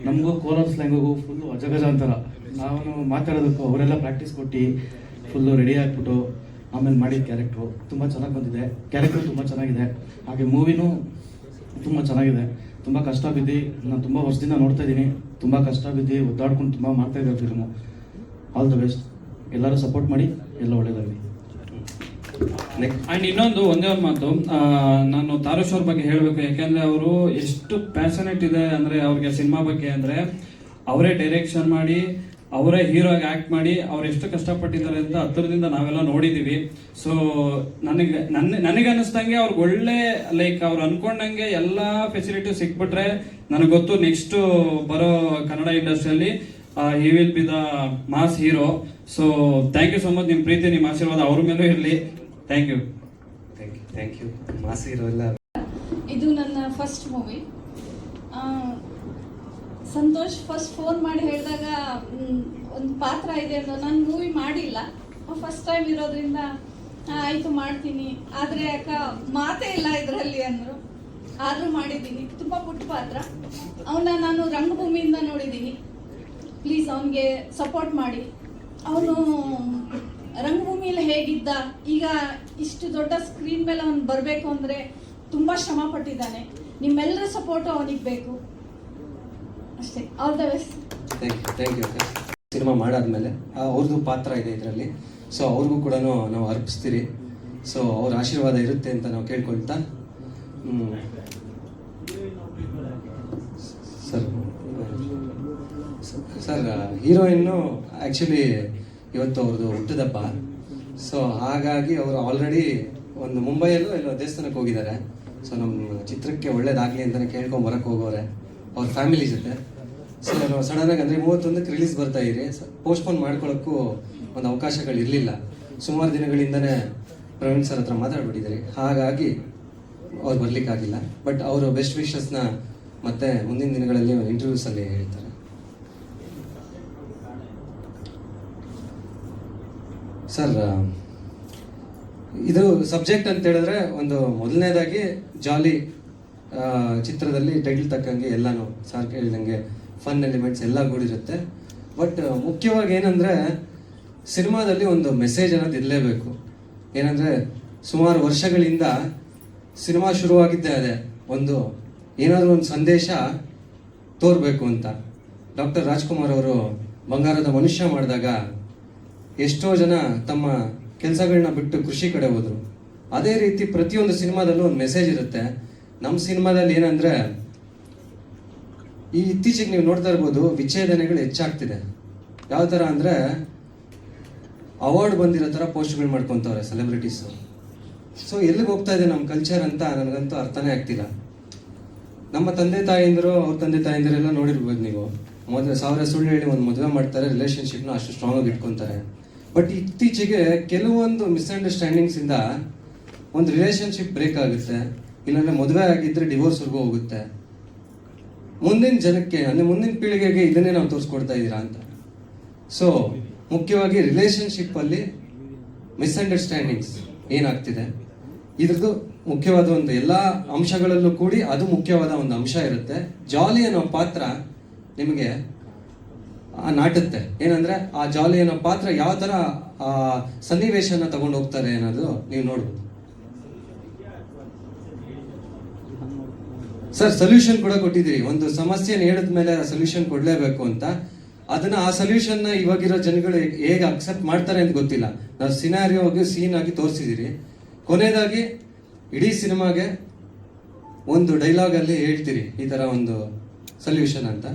ನಮಗೂ ಕೋಲಾರ್ ಸ್ಲ್ಯಾಂಗಿಗೂ ಫುಲ್ಲು ಅಜಗಜಾಂತರ. ನಾನು ಮಾತಾಡೋದಕ್ಕೂ ಅವರೆಲ್ಲ ಪ್ರಾಕ್ಟೀಸ್ ಕೊಟ್ಟು ಫುಲ್ಲು ರೆಡಿ ಆಗಿಬಿಟ್ಟು ಆಮೇಲೆ ಮಾಡಿದ ಕ್ಯಾರೆಕ್ಟ್ರು ತುಂಬ ಚೆನ್ನಾಗಿ ಬಂದಿದೆ. ಕ್ಯಾರೆಕ್ಟ್ರು ತುಂಬ ಚೆನ್ನಾಗಿದೆ. ಹಾಗೆ ಮೂವಿನೂ ತುಂಬ ಚೆನ್ನಾಗಿದೆ. ತುಂಬ ಕಷ್ಟ ಬಿದ್ದು ನಾನು ತುಂಬ ವರ್ಷದಿಂದ ನೋಡ್ತಾ ಇದ್ದೀನಿ. ತುಂಬ ಕಷ್ಟ ಬಿದ್ದು ಒದ್ದಾಡ್ಕೊಂಡು ತುಂಬ ಮಾಡ್ತಾ ಇದ್ದಾರೆ ಫಿಲ್ಮು. All the best. ಎಲ್ಲರೂ ಸಪೋರ್ಟ್ ಮಾಡಿ, ಎಲ್ಲ ಒಳ್ಳೇದಾಗಲಿ. ಅಂಡ್ ಇನ್ನೊಂದು ಒಂದೇ ಒಂದು ಮಾತು, ನಾನು ತಾರೂಶ್ ಅವ್ರ ಬಗ್ಗೆ ಹೇಳಬೇಕು. ಯಾಕೆಂದ್ರೆ ಅವರು ಎಷ್ಟು ಪ್ಯಾಷನೇಟ್ ಇದೆ ಅಂದ್ರೆ ಅವ್ರಿಗೆ ಸಿನಿಮಾ ಬಗ್ಗೆ ಅಂದ್ರೆ ಅವರೇ ಡೈರೆಕ್ಷನ್ ಮಾಡಿ, ಅವರೇ ಹೀರೋ ಆಗಿ ಆಕ್ಟ್ ಮಾಡಿ ಅವ್ರು ಎಷ್ಟು ಕಷ್ಟಪಟ್ಟಿದ್ದಾರೆ ಅಂತ ಹತ್ತಿರದಿಂದ ನಾವೆಲ್ಲ ನೋಡಿದೀವಿ. ಸೊ ನನಗೆ ಅನ್ನಿಸ್ದಂಗೆ ಅವ್ರಿಗೆ ಒಳ್ಳೆ ಲೈಕ್ ಅವ್ರು ಅನ್ಕೊಂಡಂಗೆ ಎಲ್ಲಾ ಫೆಸಿಲಿಟಿ ಸಿಕ್ಬಿಟ್ರೆ ನನಗೆ ಗೊತ್ತು ನೆಕ್ಸ್ಟ್ ಬರೋ ಕನ್ನಡ ಇಂಡಸ್ಟ್ರಿಯಲ್ಲಿ he will be the mass hero. So thank you so much. ನಿಮ್ಮ ಪ್ರೀತಿ, ನಿಮ್ಮ ಆಶೀರ್ವಾದ ಅವ್ರ ಮೇಲೂ ಇರಲಿ. Thank you. Thank you. Mass hero ಎಲ್ಲ. ಇದು ನನ್ನ first movie. Santosh first phone ಮಾಡಿ ಹೇಳಿದಾಗ ಒಂದು ಪಾತ್ರ ಇದೆ ಅಂತ, ನಾನು ಮೂವಿ ಮಾಡಿಲ್ಲ, ಫಸ್ಟ್ ಟೈಮ್ ಇರೋದ್ರಿಂದ ಆಯಿತು ಮಾಡ್ತೀನಿ, ಆದರೆ ಅಕ್ಕ ಮಾತೇ ಇಲ್ಲ ಇದರಲ್ಲಿ ಅಂದರು. ಆದರೂ ಮಾಡಿದ್ದೀನಿ. ತುಂಬ ಪುಟ್ಟ ಪಾತ್ರ. ಅವನ್ನ ನಾನು ರಂಗಭೂಮಿಯಿಂದ ನೋಡಿದ್ದೀನಿ. ಪ್ಲೀಸ್ ಅವನಿಗೆ ಸಪೋರ್ಟ್ ಮಾಡಿ. ಅವನು ರಂಗಭೂಮಿಯಲ್ಲಿ ಹೇಗಿದ್ದ, ಈಗ ಇಷ್ಟು ದೊಡ್ಡ ಸ್ಕ್ರೀನ್ ಮೇಲೆ ಅವನು ಬರಬೇಕು ಅಂದರೆ ತುಂಬ ಶ್ರಮ ಪಟ್ಟಿದ್ದಾನೆ. ನಿಮ್ಮೆಲ್ಲರ ಸಪೋರ್ಟು ಅವನಿಗೆ ಬೇಕು ಅಷ್ಟೇ. All the best. Thank you. Cinema ಮಾಡಾದ್ಮೇಲೆ ಅವ್ರದ್ದು ಪಾತ್ರ ಇದೆ ಇದರಲ್ಲಿ. ಸೊ ಅವ್ರಿಗೂ ಕೂಡ ನಾವು ಅರ್ಪಿಸ್ತೀರಿ. ಸೊ ಅವ್ರ ಆಶೀರ್ವಾದ ಇರುತ್ತೆ ಅಂತ ನಾವು ಕೇಳ್ಕೊಳ್ತಾ ಸರ್ ಹೀರೋಯಿನ್ನು ಆ್ಯಕ್ಚುಲಿ ಇವತ್ತು ಅವ್ರದ್ದು ಹುಟ್ಟಿದಬ್ಬ. ಸೊ ಹಾಗಾಗಿ ಅವರು ಆಲ್ರೆಡಿ ಒಂದು ಮುಂಬೈಯಲ್ಲೂ ಎಲ್ಲೋ ದೇವಸ್ಥಾನಕ್ಕೆ ಹೋಗಿದ್ದಾರೆ. ಸೊ ನಮ್ಮ ಚಿತ್ರಕ್ಕೆ ಒಳ್ಳೇದಾಗಲಿ ಅಂತಲೇ ಕೇಳ್ಕೊಂಬರಕ್ಕೆ ಹೋಗೋರೆ ಅವ್ರ ಫ್ಯಾಮಿಲಿ ಜೊತೆ. ಸೊ ನಾವು ಸಡನ್ನಾಗಿ ಅಂದರೆ 31ಕ್ಕೆ ರಿಲೀಸ್ ಬರ್ತಾ ಇರಿ, ಪೋಸ್ಟ್ಪೋನ್ ಮಾಡ್ಕೊಳ್ಳೋಕ್ಕೂ ಒಂದು ಅವಕಾಶಗಳಿರಲಿಲ್ಲ. ಸುಮಾರು ದಿನಗಳಿಂದನೇ ಪ್ರವೀಣ್ ಸರ್ ಹತ್ರ ಮಾತಾಡ್ಬಿಟ್ಟಿದ್ದಾರೆ. ಹಾಗಾಗಿ ಅವ್ರು ಬರಲಿಕ್ಕಾಗಿಲ್ಲ. ಬಟ್ ಅವರು ಬೆಸ್ಟ್ ವಿಶಸ್ನ ಮತ್ತೆ ಮುಂದಿನ ದಿನಗಳಲ್ಲಿ ಇಂಟರ್ವ್ಯೂಸಲ್ಲಿ ಹೇಳ್ತಾರೆ. ಸರ್, ಇದು ಸಬ್ಜೆಕ್ಟ್ ಅಂತ ಹೇಳಿದ್ರೆ ಒಂದು ಮೊದಲನೇದಾಗಿ ಜಾಲಿ ಚಿತ್ರದಲ್ಲಿ ಟೈಟಲ್ ತಕ್ಕಂಗೆ ಎಲ್ಲಾನು ಸಾರ್ ಹೇಳಿದಂಗೆ ಫನ್ ಎಲಿಮೆಂಟ್ಸ್ ಎಲ್ಲ ಕೂಡಿರುತ್ತೆ. ಬಟ್ ಮುಖ್ಯವಾಗಿ ಏನಂದರೆ ಸಿನಿಮಾದಲ್ಲಿ ಒಂದು ಮೆಸೇಜ್ ಅನ್ನೋದು ಇರಲೇಬೇಕು. ಏನಂದರೆ ಸುಮಾರು ವರ್ಷಗಳಿಂದ ಸಿನಿಮಾ ಶುರುವಾಗಿದ್ದೇ ಅದೇ ಏನಾದರೂ ಒಂದು ಸಂದೇಶ ತೋರಬೇಕು ಅಂತ. ಡಾಕ್ಟರ್ ರಾಜ್ಕುಮಾರ್ ಅವರು ಬಂಗಾರದ ಮನುಷ್ಯ ಮಾಡಿದಾಗ ಎಷ್ಟೋ ಜನ ತಮ್ಮ ಕೆಲಸಗಳನ್ನ ಬಿಟ್ಟು ಕೃಷಿ ಕಡೆ ಹೋದರು. ಅದೇ ರೀತಿ ಪ್ರತಿಯೊಂದು ಸಿನಿಮಾದಲ್ಲೂ ಒಂದು ಮೆಸೇಜ್ ಇರುತ್ತೆ. ನಮ್ಮ ಸಿನಿಮಾದಲ್ಲಿ ಏನಂದರೆ ಈ ಇತ್ತೀಚೆಗೆ ನೀವು ನೋಡ್ತಾ ಇರ್ಬೋದು, ವಿಚ್ಛೇದನೆಗಳು ಹೆಚ್ಚಾಗ್ತಿದೆ. ಯಾವ ಥರ ಅಂದರೆ ಅವಾರ್ಡ್ ಬಂದಿರೋ ಥರ ಪೋಸ್ಟ್ಗಳು ಮಾಡ್ಕೊತವ್ರೆ ಸೆಲೆಬ್ರಿಟೀಸು. ಸೊ ಎಲ್ಲಿಗೆ ಹೋಗ್ತಾ ಇದೆ ನಮ್ಮ ಕಲ್ಚರ್ ಅಂತ ನನಗಂತೂ ಅರ್ಥನೇ ಆಗ್ತಿಲ್ಲ. ನಮ್ಮ ತಂದೆ ತಾಯಿಂದರು, ಅವ್ರ ತಂದೆ ತಾಯಿಂದರೆಲ್ಲ ನೋಡಿರ್ಬೋದು ನೀವು. ಸಾವಿರ ಸುಳ್ಳು ಹೇಳಿ ಒಂದು ಮದುವೆ ಮಾಡ್ತಾರೆ, ರಿಲೇಷನ್ಶಿಪ್ನ ಅಷ್ಟು ಸ್ಟ್ರಾಂಗ್ ಆಗಿ ಇಟ್ಕೊತಾರೆ. ಬಟ್ ಇತ್ತೀಚೆಗೆ ಕೆಲವೊಂದು ಮಿಸ್ಅಂಡರ್ಸ್ಟ್ಯಾಂಡಿಂಗ್ಸಿಂದ ಒಂದು ರಿಲೇಷನ್ಶಿಪ್ ಬ್ರೇಕ್ ಆಗುತ್ತೆ, ಇಲ್ಲಾಂದ್ರೆ ಮದುವೆ ಆಗಿದ್ರೆ ಡಿವೋರ್ಸ್ವರೆಗೂ ಹೋಗುತ್ತೆ. ಮುಂದಿನ ಜನಕ್ಕೆ ಅಂದರೆ ಮುಂದಿನ ಪೀಳಿಗೆಗೆ ಇದನ್ನೇ ನಾವು ತೋರಿಸ್ಕೊಡ್ತಾ ಇದ್ದೀರಾ ಅಂತ. ಸೊ ಮುಖ್ಯವಾಗಿ ರಿಲೇಷನ್ಶಿಪ್ಪಲ್ಲಿ ಮಿಸ್ಅಂಡರ್ಸ್ಟ್ಯಾಂಡಿಂಗ್ಸ್ ಏನಾಗ್ತಿದೆ, ಇದ್ರದ್ದು ಮುಖ್ಯವಾದ ಒಂದು ಎಲ್ಲ ಅಂಶಗಳಲ್ಲೂ ಕೂಡಿ ಅದು ಮುಖ್ಯವಾದ ಒಂದು ಅಂಶ ಇರುತ್ತೆ. ಜಾಲಿ ಅನ್ನೋ ಪಾತ್ರ ನಿಮಗೆ ನಾಟುತ್ತೆ. ಏನಂದ್ರೆ ಆ ಜಾಲಿ ಅನ್ನೋ ಪಾತ್ರ ಯಾವ ಥರ ಆ ಸನ್ನಿವೇಶನ ತಗೊಂಡು ಹೋಗ್ತಾರೆ ಅನ್ನೋದು ನೀವು ನೋಡ್ಬೋದು. ಸರ್ ಸೊಲ್ಯೂಷನ್ ಕೂಡ ಕೊಟ್ಟಿದ್ದೀರಿ. ಒಂದು ಸಮಸ್ಯೆನ ಹೇಳಿದ ಮೇಲೆ ಸೊಲ್ಯೂಷನ್ ಕೊಡ್ಲೇಬೇಕು ಅಂತ. ಅದನ್ನ ಆ ಸೊಲ್ಯೂಷನ್ ನ ಇವಾಗಿರೋ ಜನಗಳು ಹೇಗೆ ಅಕ್ಸೆಪ್ಟ್ ಮಾಡ್ತಾರೆ ಅಂತ ಗೊತ್ತಿಲ್ಲ. ನಾವು ಸಿನಾರಿಯೋಗೆ ಸೀನ್ ಆಗಿ ತೋರಿಸಿದಿರಿ. ಕೊನೆಯದಾಗಿ ಇಡೀ ಸಿನಿಮಾಗೆ ಒಂದು ಡೈಲಾಗ್ ಅಲ್ಲಿ ಹೇಳ್ತೀರಿ ಈ ತರ ಒಂದು ಸೊಲ್ಯೂಷನ್ ಅಂತ.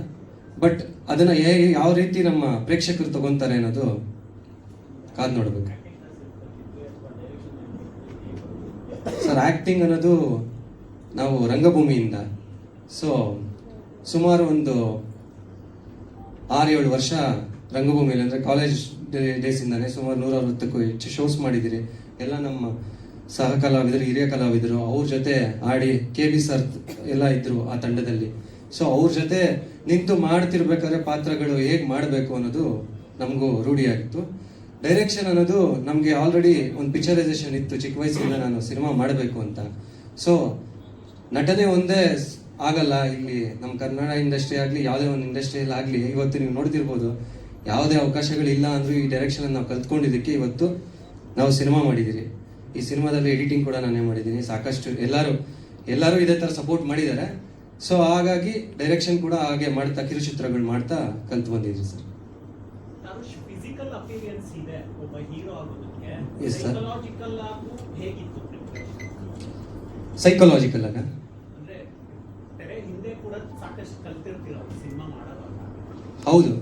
ಬಟ್ ಅದನ್ನ ಯಾವ ರೀತಿ ನಮ್ಮ ಪ್ರೇಕ್ಷಕರು ತಗೊಂತಾರೆ ಅನ್ನೋದು ಕಾದ್ ನೋಡ್ಬೇಕು. ಸರ್ ಆಕ್ಟಿಂಗ್ ಅನ್ನೋದು ನಾವು ರಂಗಭೂಮಿಯಿಂದ ಸುಮಾರು ಒಂದು 6-7 ವರ್ಷ ರಂಗಭೂಮಿಯಲ್ಲಿ ಅಂದರೆ ಕಾಲೇಜ್ ಡೇಸಿಂದಾನೆ ಸುಮಾರು 160ಕ್ಕೂ ಹೆಚ್ಚು ಶೋಸ್ ಮಾಡಿದ್ದೀರಿ. ಎಲ್ಲ ನಮ್ಮ ಸಹ ಕಲಾವಿದರು, ಹಿರಿಯ ಕಲಾವಿದರು ಅವ್ರ ಜೊತೆ ಆಡಿ KB ಸರ್ ಎಲ್ಲ ಇದ್ರು ಆ ತಂಡದಲ್ಲಿ. ಸೊ ಅವ್ರ ಜೊತೆ ನಿಂತು ಮಾಡ್ತಿರ್ಬೇಕಾದ್ರೆ ಪಾತ್ರಗಳು ಹೇಗೆ ಮಾಡಬೇಕು ಅನ್ನೋದು ನಮಗೂ ರೂಢಿಯಾಗಿತ್ತು. ಡೈರೆಕ್ಷನ್ ಅನ್ನೋದು ನಮಗೆ ಆಲ್ರೆಡಿ ಒಂದು ಪಿಕ್ಚರೈಸೇಷನ್ ಇತ್ತು. ಚಿಕ್ಕ ವಯಸ್ಸಿಂದ ನಾನು ಸಿನಿಮಾ ಮಾಡಬೇಕು ಅಂತ. ಸೊ ನಟನೆ ಒಂದೇ ಆಗಲ್ಲ. ಇಲ್ಲಿ ನಮ್ಮ ಕನ್ನಡ ಇಂಡಸ್ಟ್ರಿ ಆಗಲಿ ಯಾವುದೇ ಒಂದು ಇಂಡಸ್ಟ್ರಿಯಲ್ಲಿ ಆಗಲಿ ಇವತ್ತು ನೀವು ನೋಡ್ತಿರ್ಬೋದು, ಯಾವುದೇ ಅವಕಾಶಗಳಿಲ್ಲ ಅಂದರೂ ಈ ಡೈರೆಕ್ಷನ್ ನಾವು ಕಲ್ತ್ಕೊಂಡಿದ್ದಕ್ಕೆ ಇವತ್ತು ನಾವು ಸಿನಿಮಾ ಮಾಡಿದ್ದೀರಿ. ಈ ಸಿನಿಮಾದಲ್ಲಿ ಎಡಿಟಿಂಗ್ ಕೂಡ ನಾನೇ ಮಾಡಿದ್ದೀನಿ. ಸಾಕಷ್ಟು ಎಲ್ಲರೂ ಇದೇ ಥರ ಸಪೋರ್ಟ್ ಮಾಡಿದ್ದಾರೆ. ಸೊ ಹಾಗಾಗಿ ಡೈರೆಕ್ಷನ್ ಕೂಡ ಹಾಗೆ ಮಾಡ್ತಾ ಕಿರುಚಿತ್ರಗಳು ಮಾಡ್ತಾ ಕಲ್ತು ಬಂದಿದ್ರಿ ಸರ್. ಫಿಸಿಕಲ್ ಅಪಿಯರೆನ್ಸ್ ಇದೆ ಒಬ್ಬ ಹೀರೋ ಆಗೋದಕ್ಕೆ. Yes, sir. ಸೈಕಲಾಜಿಕಲ್ ಆಗಿ ಹೇಗಿತ್ತು? ಸೈಕಾಲಜಿಕಲ್ ಆಗ ಅಂದ್ರೆ ತೆರೆ ಹಿಂದೆ ಕೂಡ ಸಾಕಷ್ಟು ಕಲ್ತಿರ್ತೀರ ಸಿನಿಮಾ ಮಾಡೋವಾಗ. ಹೌದು.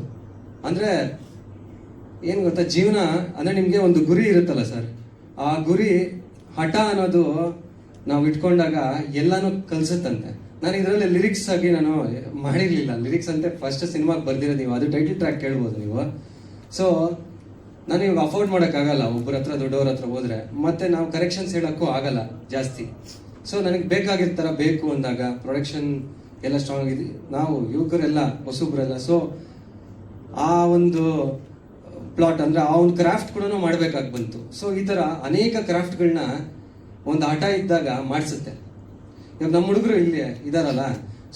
ಅಂದ್ರೆ ಏನ್ ಗೊತ್ತಾ, ಜೀವನ ಅಂದ್ರೆ ನಿಮ್ಗೆ ಒಂದು ಗುರಿ ಇರುತ್ತಲ್ಲ ಸರ್. ಆ ಗುರಿ ಹಠ ಅನ್ನೋದು ನಾವು ಇಟ್ಕೊಂಡಾಗ ಎಲ್ಲಾನು ಕಲ್ಸುತ್ತಂತೆ. ನಾನು ಇದರಲ್ಲಿ ಲಿರಿಕ್ಸ್ ಆಗಿ ನಾನು ಮಾಡಿರ್ಲಿಲ್ಲ. ಲಿರಿಕ್ಸ್ ಅಂತ ಫಸ್ಟ್ ಸಿನಿಮಾಗೆ ಬರ್ದಿರೋದು ನೀವು. ಅದು ಟೈಟಲ್ ಟ್ರ್ಯಾಕ್ ಕೇಳ್ಬೋದು ನೀವು. ಸೊ ನಾನು ಇವಾಗ ಅಫೋರ್ಡ್ ಮಾಡೋಕ್ಕಾಗಲ್ಲ ಒಬ್ಬರ ಹತ್ರ ದೊಡ್ಡವ್ರ ಹತ್ರ ಹೋದ್ರೆ. ಮತ್ತೆ ನಾವು ಕರೆಕ್ಷನ್ಸ್ ಹೇಳೋಕ್ಕೂ ಆಗಲ್ಲ ಜಾಸ್ತಿ. ಸೊ ನನಗೆ ಬೇಕಾಗಿರ್ತಾರ ಬೇಕು ಅಂದಾಗ ಪ್ರೊಡಕ್ಷನ್ ಎಲ್ಲ ಸ್ಟ್ರಾಂಗ್ ಇದೆ. ನಾವು ಯುವಕರೆಲ್ಲ ಹೊಸಬ್ರೆಲ್ಲ. ಸೊ ಆ ಒಂದು ಪ್ಲಾಟ್ ಅಂದ್ರೆ ಆ ಒಂದು ಕ್ರಾಫ್ಟ್ ಕೂಡ ಮಾಡ್ಬೇಕಾಗಿ ಬಂತು. ಸೊ ಈ ತರ ಅನೇಕ ಕ್ರಾಫ್ಟ್ಗಳನ್ನ ಒಂದು ಆಟ ಇದ್ದಾಗ ಮಾಡಿಸುತ್ತೆ. ಇವಾಗ ನಮ್ಮ ಹುಡುಗರು ಇಲ್ಲಿ ಇದಾರಲ್ಲ,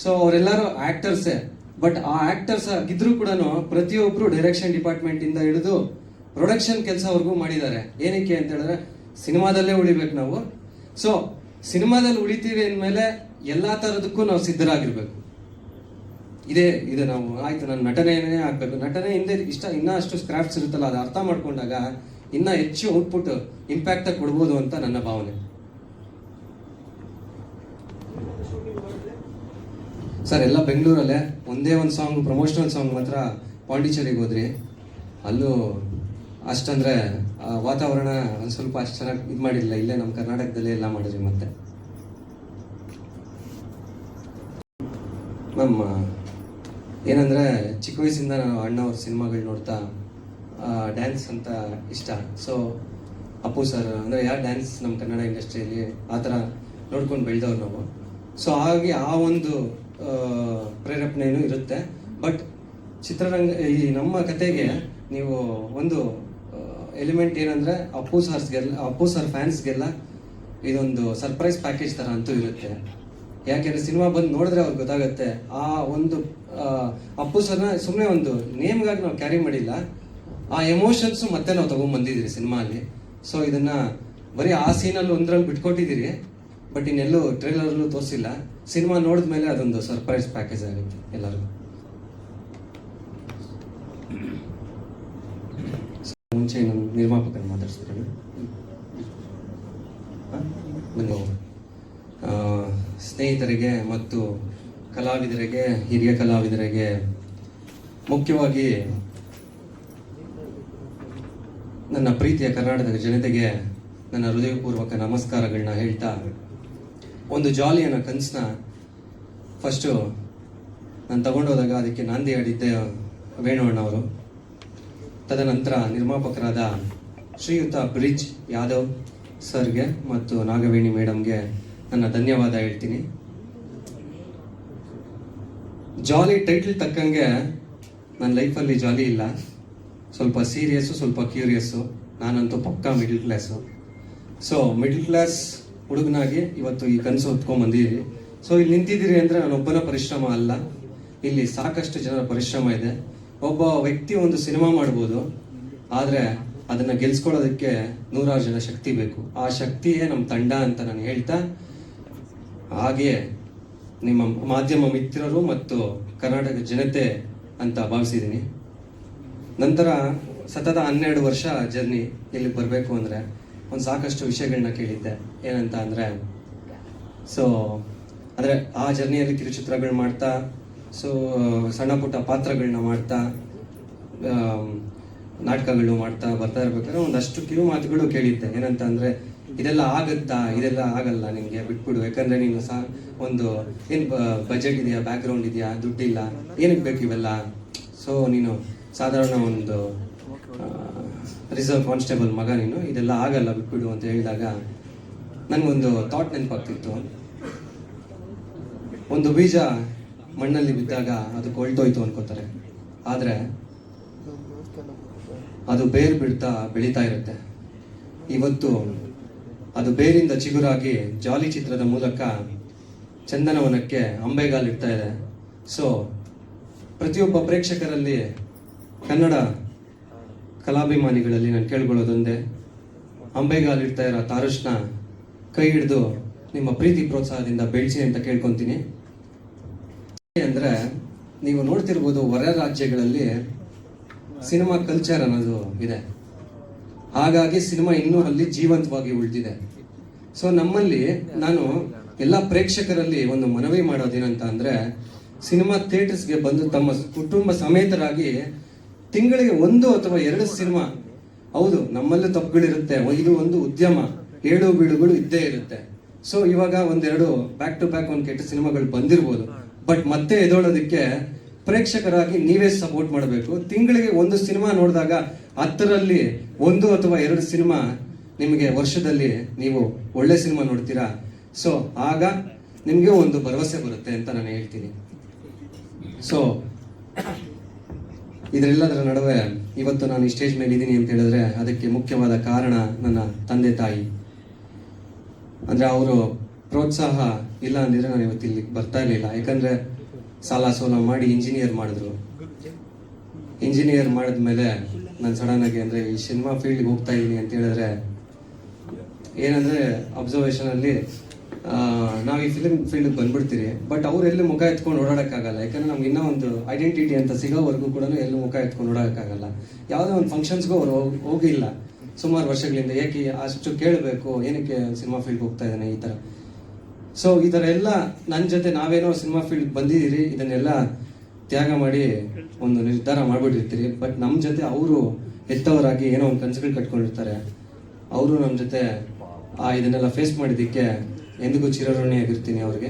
ಸೊ ಅವರೆಲ್ಲರೂ ಆಕ್ಟರ್ಸೇ. ಬಟ್ ಆ ಆಕ್ಟರ್ಸ್ ಆಗಿದ್ರು ಕೂಡ ಪ್ರತಿಯೊಬ್ರು ಡೈರೆಕ್ಷನ್ ಡಿಪಾರ್ಟ್ಮೆಂಟ್ ಇಂದ ಹಿಡಿದು ಪ್ರೊಡಕ್ಷನ್ ಕೆಲಸವರೆಗೂ ಮಾಡಿದ್ದಾರೆ. ಏನಕ್ಕೆ ಅಂತ ಹೇಳಿದ್ರೆ ಸಿನಿಮಾದಲ್ಲೇ ಉಳಿಬೇಕು ನಾವು. ಸೊ ಸಿನಿಮಾದಲ್ಲಿ ಉಳಿತೀವಿ ಅಂದಮೇಲೆ ಎಲ್ಲಾ ತರದಕ್ಕೂ ನಾವು ಸಿದ್ಧರಾಗಿರ್ಬೇಕು. ಇದು ನಾವು ಆಯ್ತು ನಾನು ನಟನೆನೇ ಆಗ್ಬೇಕು. ನಟನೆ ಹಿಂದೆ ಇನ್ನ ಅಷ್ಟು ಕ್ರಾಫ್ಟ್ಸ್ ಇರುತ್ತಲ್ಲ, ಅದು ಅರ್ಥ ಮಾಡ್ಕೊಂಡಾಗ ಇನ್ನ ಹೆಚ್ಚು ಔಟ್ಪುಟ್ ಇಂಪ್ಯಾಕ್ಟ್ ಕೊಡ್ಬೋದು ಅಂತ ನನ್ನ ಭಾವನೆ. ಸರ್ ಎಲ್ಲ ಬೆಂಗಳೂರಲ್ಲೇ. ಒಂದೇ ಒಂದು ಸಾಂಗ್ ಪ್ರಮೋಷನಲ್ ಸಾಂಗ್ ಮಾತ್ರ ಪಾಂಡಿಚೇರಿಗೆ ಹೋದ್ರಿ. ಅಲ್ಲೂ ಅಷ್ಟಂದ್ರೆ ವಾತಾವರಣ ಒಂದು ಸ್ವಲ್ಪ ಅಷ್ಟು ಚೆನ್ನಾಗಿ ಇದು ಮಾಡಿಲ್ಲ. ಇಲ್ಲೇ ನಮ್ಮ ಕರ್ನಾಟಕದಲ್ಲೇ ಎಲ್ಲ ಮಾಡಿದ್ರಿ. ಮತ್ತೆ ಮ್ಯಾಮ್ ಏನಂದ್ರೆ ಚಿಕ್ಕ ವಯಸ್ಸಿಂದ ನಾನು ಅಣ್ಣವ್ರ ಸಿನಿಮಾಗಳು ನೋಡ್ತಾ ಡ್ಯಾನ್ಸ್ ಅಂತ ಇಷ್ಟ. ಸೊ ಅಪ್ಪು ಸರ್ ಅಂದರೆ ಯಾರು ಡ್ಯಾನ್ಸ್ ನಮ್ಮ ಕನ್ನಡ ಇಂಡಸ್ಟ್ರಿಯಲ್ಲಿ ಆ ಥರ ನೋಡ್ಕೊಂಡು ಬೆಳೆದವ್ರು ನಾವು. ಸೊ ಹಾಗೆ ಆ ಒಂದು ಪ್ರೇರೇಪಣೆಯೂ ಇರುತ್ತೆ. ಬಟ್ ಚಿತ್ರರಂಗ ಈ ನಮ್ಮ ಕತೆಗೆ ನೀವು ಒಂದು ಎಲಿಮೆಂಟ್ ಏನಂದರೆ ಅಪ್ಪು ಸರ್ ಫ್ಯಾನ್ಸ್ಗೆಲ್ಲ ಇದೊಂದು ಸರ್ಪ್ರೈಸ್ ಪ್ಯಾಕೇಜ್ ಥರ ಅಂತೂ ಇರುತ್ತೆ. ಯಾಕೆಂದರೆ ಸಿನಿಮಾ ಬಂದು ನೋಡಿದ್ರೆ ಅವ್ರಿಗೆ ಗೊತ್ತಾಗುತ್ತೆ. ಆ ಒಂದು ಅಪ್ಪು ಸರ್ನ ಸುಮ್ಮನೆ ಒಂದು ನೇಮ್ಗಾಗಿ ನಾವು ಕ್ಯಾರಿ ಮಾಡಿಲ್ಲ, ಆ ಎಮೋಷನ್ಸು ಮತ್ತೆ ನಾವು ತೊಗೊಂಡ್ಬಂದಿದ್ದೀರಿ ಸಿನಿಮಾ ಅಲ್ಲಿ. ಸೊ ಇದನ್ನ ಬರೀ ಆ ಸೀನಲ್ಲಿ ಒಂದರಲ್ಲಿ ಬಿಟ್ಕೊಟ್ಟಿದ್ದೀರಿ, ಬಟ್ ಇನ್ನೆಲ್ಲೂ ಟ್ರೇಲರ್ಲ್ಲೂ ತೋರಿಸಿಲ್ಲ. ಸಿನಿಮಾ ನೋಡಿದ್ಮೇಲೆ ಅದೊಂದು ಸರ್ಪ್ರೈಸ್ ಪ್ಯಾಕೇಜ್ ಆಗುತ್ತೆ ಎಲ್ಲರಿಗೂ. ಮುಂಚೆ ನಮ್ಮ ನಿರ್ಮಾಪಕರು ಮಾತಾಡ್ಸ್ತಾರೆ. ನಾನು ಸ್ನೇಹಿತರಿಗೆ ಮತ್ತು ಕಲಾವಿದರಿಗೆ, ಹಿರಿಯ ಕಲಾವಿದರಿಗೆ, ಮುಖ್ಯವಾಗಿ ನನ್ನ ಪ್ರೀತಿಯ ಕರ್ನಾಟಕದ ಜನತೆಗೆ ನನ್ನ ಹೃದಯಪೂರ್ವಕ ನಮಸ್ಕಾರಗಳನ್ನ ಹೇಳ್ತಾ, ಒಂದು ಜಾಲಿ ಅನ್ನೋ ಕನಸನ್ನ ಫಸ್ಟು ನಾನು ತಗೊಂಡೋದಾಗ ಅದಕ್ಕೆ ನಾಂದಿ ಆಡಿದ್ದೆ ವೇಣುವಣ್ಣವರು. ತದನಂತರ ನಿರ್ಮಾಪಕರಾದ ಶ್ರೀಯುತ ಬ್ರಿಜ್ ಯಾದವ್ ಸರ್ಗೆ ಮತ್ತು ನಾಗವೇಣಿ ಮೇಡಮ್ಗೆ ನನ್ನ ಧನ್ಯವಾದ ಹೇಳ್ತೀನಿ. ಜಾಲಿ ಟೈಟಲ್ ತಕ್ಕಂಗೆ ನನ್ನ ಲೈಫಲ್ಲಿ ಜಾಲಿ ಇಲ್ಲ. ಸ್ವಲ್ಪ ಸೀರಿಯಸ್ಸು, ಸ್ವಲ್ಪ ಕ್ಯೂರಿಯಸ್ಸು. ನಾನಂತೂ ಪಕ್ಕಾ middle class. So middle class ಹುಡುಗನಾಗಿ ಇವತ್ತು ಈ ಕನಸು ಹೊತ್ಕೊಂಡ್ಬಂದಿದ್ದೀರಿ. ಸೊ ಇಲ್ಲಿ ನಿಂತಿದ್ದೀರಿ ಅಂದರೆ ನಾನೊಬ್ಬನ ಪರಿಶ್ರಮ ಅಲ್ಲ, ಇಲ್ಲಿ ಸಾಕಷ್ಟು ಜನರ ಪರಿಶ್ರಮ ಇದೆ. ಒಬ್ಬ ವ್ಯಕ್ತಿ ಒಂದು ಸಿನಿಮಾ ಮಾಡ್ಬೋದು, ಆದರೆ ಅದನ್ನು ಗೆಲ್ಸ್ಕೊಳ್ಳೋದಕ್ಕೆ 100 ಜನ ಶಕ್ತಿ ಬೇಕು. ಆ ಶಕ್ತಿಯೇ ನಮ್ಮ ತಂಡ ಅಂತ ನಾನು ಹೇಳ್ತಾ, ಹಾಗೆಯೇ ನಿಮ್ಮ ಮಾಧ್ಯಮ ಮಿತ್ರರು ಮತ್ತು ಕರ್ನಾಟಕ ಜನತೆ ಅಂತ ಭಾವಿಸಿದ್ದೀನಿ. ನಂತರ ಸತತ 12 ವರ್ಷ ಜರ್ನಿ ಇಲ್ಲಿಗೆ ಬರಬೇಕು ಅಂದರೆ ಒಂದು ಸಾಕಷ್ಟು ವಿಷಯಗಳನ್ನ ಕೇಳಿದ್ದೆ. ಏನಂತ ಅಂದರೆ ಅಂದರೆ ಆ ಜರ್ನಿಯಲ್ಲಿ ಕಿರುಚಿತ್ರಗಳು ಮಾಡ್ತಾ, ಸಣ್ಣ ಪುಟ್ಟ ಪಾತ್ರಗಳನ್ನ ಮಾಡ್ತಾ, ನಾಟಕಗಳು ಮಾಡ್ತಾ ಬರ್ತಾ ಇರ್ಬೇಕಾದ್ರೆ ಒಂದಷ್ಟು ಕಿರು ಮಾತುಗಳು ಕೇಳಿದ್ದೆ. ಏನಂತ ಅಂದರೆ, ಇದೆಲ್ಲ ಆಗುತ್ತಾ, ಇದೆಲ್ಲ ಆಗಲ್ಲ, ನಿನಗೆ ಬಿಟ್ಬಿಡು, ಯಾಕಂದರೆ ನೀನು ಒಂದು ಏನು ಬಜೆಟ್ ಇದೆಯಾ, ಬ್ಯಾಕ್ಗ್ರೌಂಡ್ ಇದೆಯಾ, ದುಡ್ಡಿಲ್ಲ, ಏನಕ್ಕೆ ಬೇಕು ಇವೆಲ್ಲ, ನೀನು ಸಾಧಾರಣ ಒಂದು ರಿಸರ್ವ್ ಕಾನ್ಸ್ಟೇಬಲ್ ಮಗ, ನೀನು ಇದೆಲ್ಲ ಆಗಲ್ಲ, ಬಿಟ್ಬಿಡು ಅಂತ ಹೇಳಿದಾಗ ನನಗೊಂದು ಥಾಟ್ ನೆನಪಾಗ್ತಿತ್ತು. ಒಂದು ಬೀಜ ಮಣ್ಣಲ್ಲಿ ಬಿದ್ದಾಗ ಅದು ಕೊಳ್ತೋಯ್ತು ಅನ್ಕೋತಾರೆ, ಆದರೆ ಅದು ಬೇರು ಬಿಡ್ತಾ ಬೆಳೀತಾ ಇರುತ್ತೆ. ಇವತ್ತು ಅದು ಬೇರಿಂದ ಚಿಗುರಾಗಿ ಜಾಲಿ ಚಿತ್ರದ ಮೂಲಕ ಚಂದನವನಕ್ಕೆ ಅಂಬೆಗಾಲಿಡ್ತಾ ಇದೆ. ಪ್ರತಿಯೊಬ್ಬ ಪ್ರೇಕ್ಷಕರಲ್ಲಿ, ಕನ್ನಡ ಕಲಾಭಿಮಾನಿಗಳಲ್ಲಿ ನಾನು ಕೇಳ್ಕೊಳ್ಳೋದೊಂದೇ, ಅಂಬೆಗಾಲಿಡ್ತಾ ಇರೋ ತಾರುಷ್ನ ಕೈ ಹಿಡಿದು ನಿಮ್ಮ ಪ್ರೀತಿ ಪ್ರೋತ್ಸಾಹದಿಂದ ಬೆಳೆಸಿ ಅಂತ ಕೇಳ್ಕೊತೀನಿ. ಅಂದರೆ ನೀವು ನೋಡ್ತಿರ್ಬೋದು, ಹೊರ ರಾಜ್ಯಗಳಲ್ಲಿ ಸಿನಿಮಾ ಕಲ್ಚರ್ ಅನ್ನೋದು ಇದೆ, ಹಾಗಾಗಿ ಸಿನಿಮಾ ಇನ್ನೂ ಅಲ್ಲಿ ಜೀವಂತವಾಗಿ ಉಳಿದಿದೆ. ನಮ್ಮಲ್ಲಿ ನಾನು ಎಲ್ಲ ಪ್ರೇಕ್ಷಕರಲ್ಲಿ ಒಂದು ಮನವಿ ಮಾಡೋದೇನಂತ ಅಂದರೆ, ಸಿನಿಮಾ ಥಿಯೇಟರ್ಸ್ಗೆ ಬಂದು ತಮ್ಮ ಕುಟುಂಬ ಸಮೇತರಾಗಿ ತಿಂಗಳಿಗೆ 1 ಅಥವಾ 2 ಸಿನಿಮಾ, ಹೌದು ನಮ್ಮಲ್ಲೂ ತಪ್ಪುಗಳಿರುತ್ತೆ, ಇದು ಒಂದು ಉದ್ಯಮ, ಏಳು ಬೀಳುಗಳು ಇದ್ದೇ ಇರುತ್ತೆ. ಇವಾಗ 1-2 ಬ್ಯಾಕ್ ಟು ಬ್ಯಾಕ್ ಒಂದು ಕೆಟ್ಟ ಸಿನಿಮಾಗಳು ಬಂದಿರ್ಬೋದು, ಬಟ್ ಮತ್ತೆ ಎದೋಳೋದಕ್ಕೆ ಪ್ರೇಕ್ಷಕರಾಗಿ ನೀವೇ ಸಪೋರ್ಟ್ ಮಾಡಬೇಕು. ತಿಂಗಳಿಗೆ 1 ಸಿನಿಮಾ ನೋಡಿದಾಗ 10ರಲ್ಲಿ 1 ಅಥವಾ 2 ಸಿನಿಮಾ ನಿಮಗೆ ವರ್ಷದಲ್ಲಿ ನೀವು ಒಳ್ಳೆ ಸಿನಿಮಾ ನೋಡ್ತೀರಾ. ಆಗ ನಿಮಗೆ ಒಂದು ಭರವಸೆ ಬರುತ್ತೆ ಅಂತ ನಾನು ಹೇಳ್ತೀನಿ. ಇದರೆಲ್ಲದರ ನಡುವೆ ಇವತ್ತು ನಾನು ಈ ಸ್ಟೇಜ್ ಮೇಲೆ ಇದ್ದೀನಿ ಅಂತ ಹೇಳಿದ್ರೆ ಅದಕ್ಕೆ ಮುಖ್ಯವಾದ ಕಾರಣ ನನ್ನ ತಂದೆ ತಾಯಿ. ಅಂದರೆ ಅವರು ಪ್ರೋತ್ಸಾಹ ಇಲ್ಲ ಅಂದಿದ್ರೆ ನಾನು ಇವತ್ತು ಇಲ್ಲಿ ಬರ್ತಾ ಇರಲಿಲ್ಲ. ಯಾಕಂದರೆ ಸಾಲ ಸೋಲ ಮಾಡಿ ಇಂಜಿನಿಯರ್ ಮಾಡಿದ್ರು. ಇಂಜಿನಿಯರ್ ಮಾಡಿದ್ಮೇಲೆ ನಾನು ಸಡನ್ನಾಗಿ ಅಂದರೆ ಈ ಸಿನಿಮಾ ಫೀಲ್ಡ್ಗೆ ಹೋಗ್ತಾ ಇದ್ದೀನಿ ಅಂತ ಹೇಳಿದ್ರೆ, ಏನಂದರೆ ಅಬ್ಸರ್ವೇಷನಲ್ಲಿ ನಾವು ಈ ಫಿಲ್ಮ್ ಫೀಲ್ಡ್ಗೆ ಬಂದ್ಬಿಡ್ತೀರಿ, ಬಟ್ ಅವ್ರು ಎಲ್ಲಿ ಮುಖ ಎತ್ಕೊಂಡು ಓಡಾಡೋಕ್ಕಾಗಲ್ಲ. ಯಾಕಂದರೆ ನಮ್ಗೆ ಇನ್ನೂ ಒಂದು ಐಡೆಂಟಿಟಿ ಅಂತ ಸಿಗೋವರೆಗೂ ಕೂಡ ಎಲ್ಲೂ ಮುಖ ಎತ್ಕೊಂಡು ಓಡಾಡೋಕ್ಕಾಗಲ್ಲ. ಯಾವುದೋ ಒಂದು ಫಂಕ್ಷನ್ಸ್ಗೂ ಅವ್ರು ಹೋಗಿಲ್ಲ ಸುಮಾರು ವರ್ಷಗಳಿಂದ. ಏಕೆ ಅಷ್ಟು ಕೇಳಬೇಕು, ಏನಕ್ಕೆ ಸಿನಿಮಾ ಫೀಲ್ಡ್ಗೆ ಹೋಗ್ತಾ ಇದ್ದಾನೆ, ಈ ಥರ. ಈ ಥರ ಎಲ್ಲ ನನ್ನ ಜೊತೆ ನಾವೇನೋ ಸಿನಿಮಾ ಫೀಲ್ಡ್ ಬಂದಿದ್ದೀರಿ, ಇದನ್ನೆಲ್ಲ ತ್ಯಾಗ ಮಾಡಿ ಒಂದು ನಿರ್ಧಾರ ಮಾಡಿಬಿಟ್ಟಿರ್ತೀರಿ. ಬಟ್ ನಮ್ಮ ಜೊತೆ ಅವರು ಎತ್ತವರಾಗಿ ಏನೋ ಒಂದು ಕನಸುಗಳು ಕಟ್ಕೊಂಡಿರ್ತಾರೆ. ಅವರು ನಮ್ಮ ಜೊತೆ ಇದನ್ನೆಲ್ಲ ಫೇಸ್ ಮಾಡಿದ್ದಕ್ಕೆ ಎಂದಿಗೂ ಚಿರಋಣಿಯಾಗಿರ್ತೀನಿ ಅವ್ರಿಗೆ.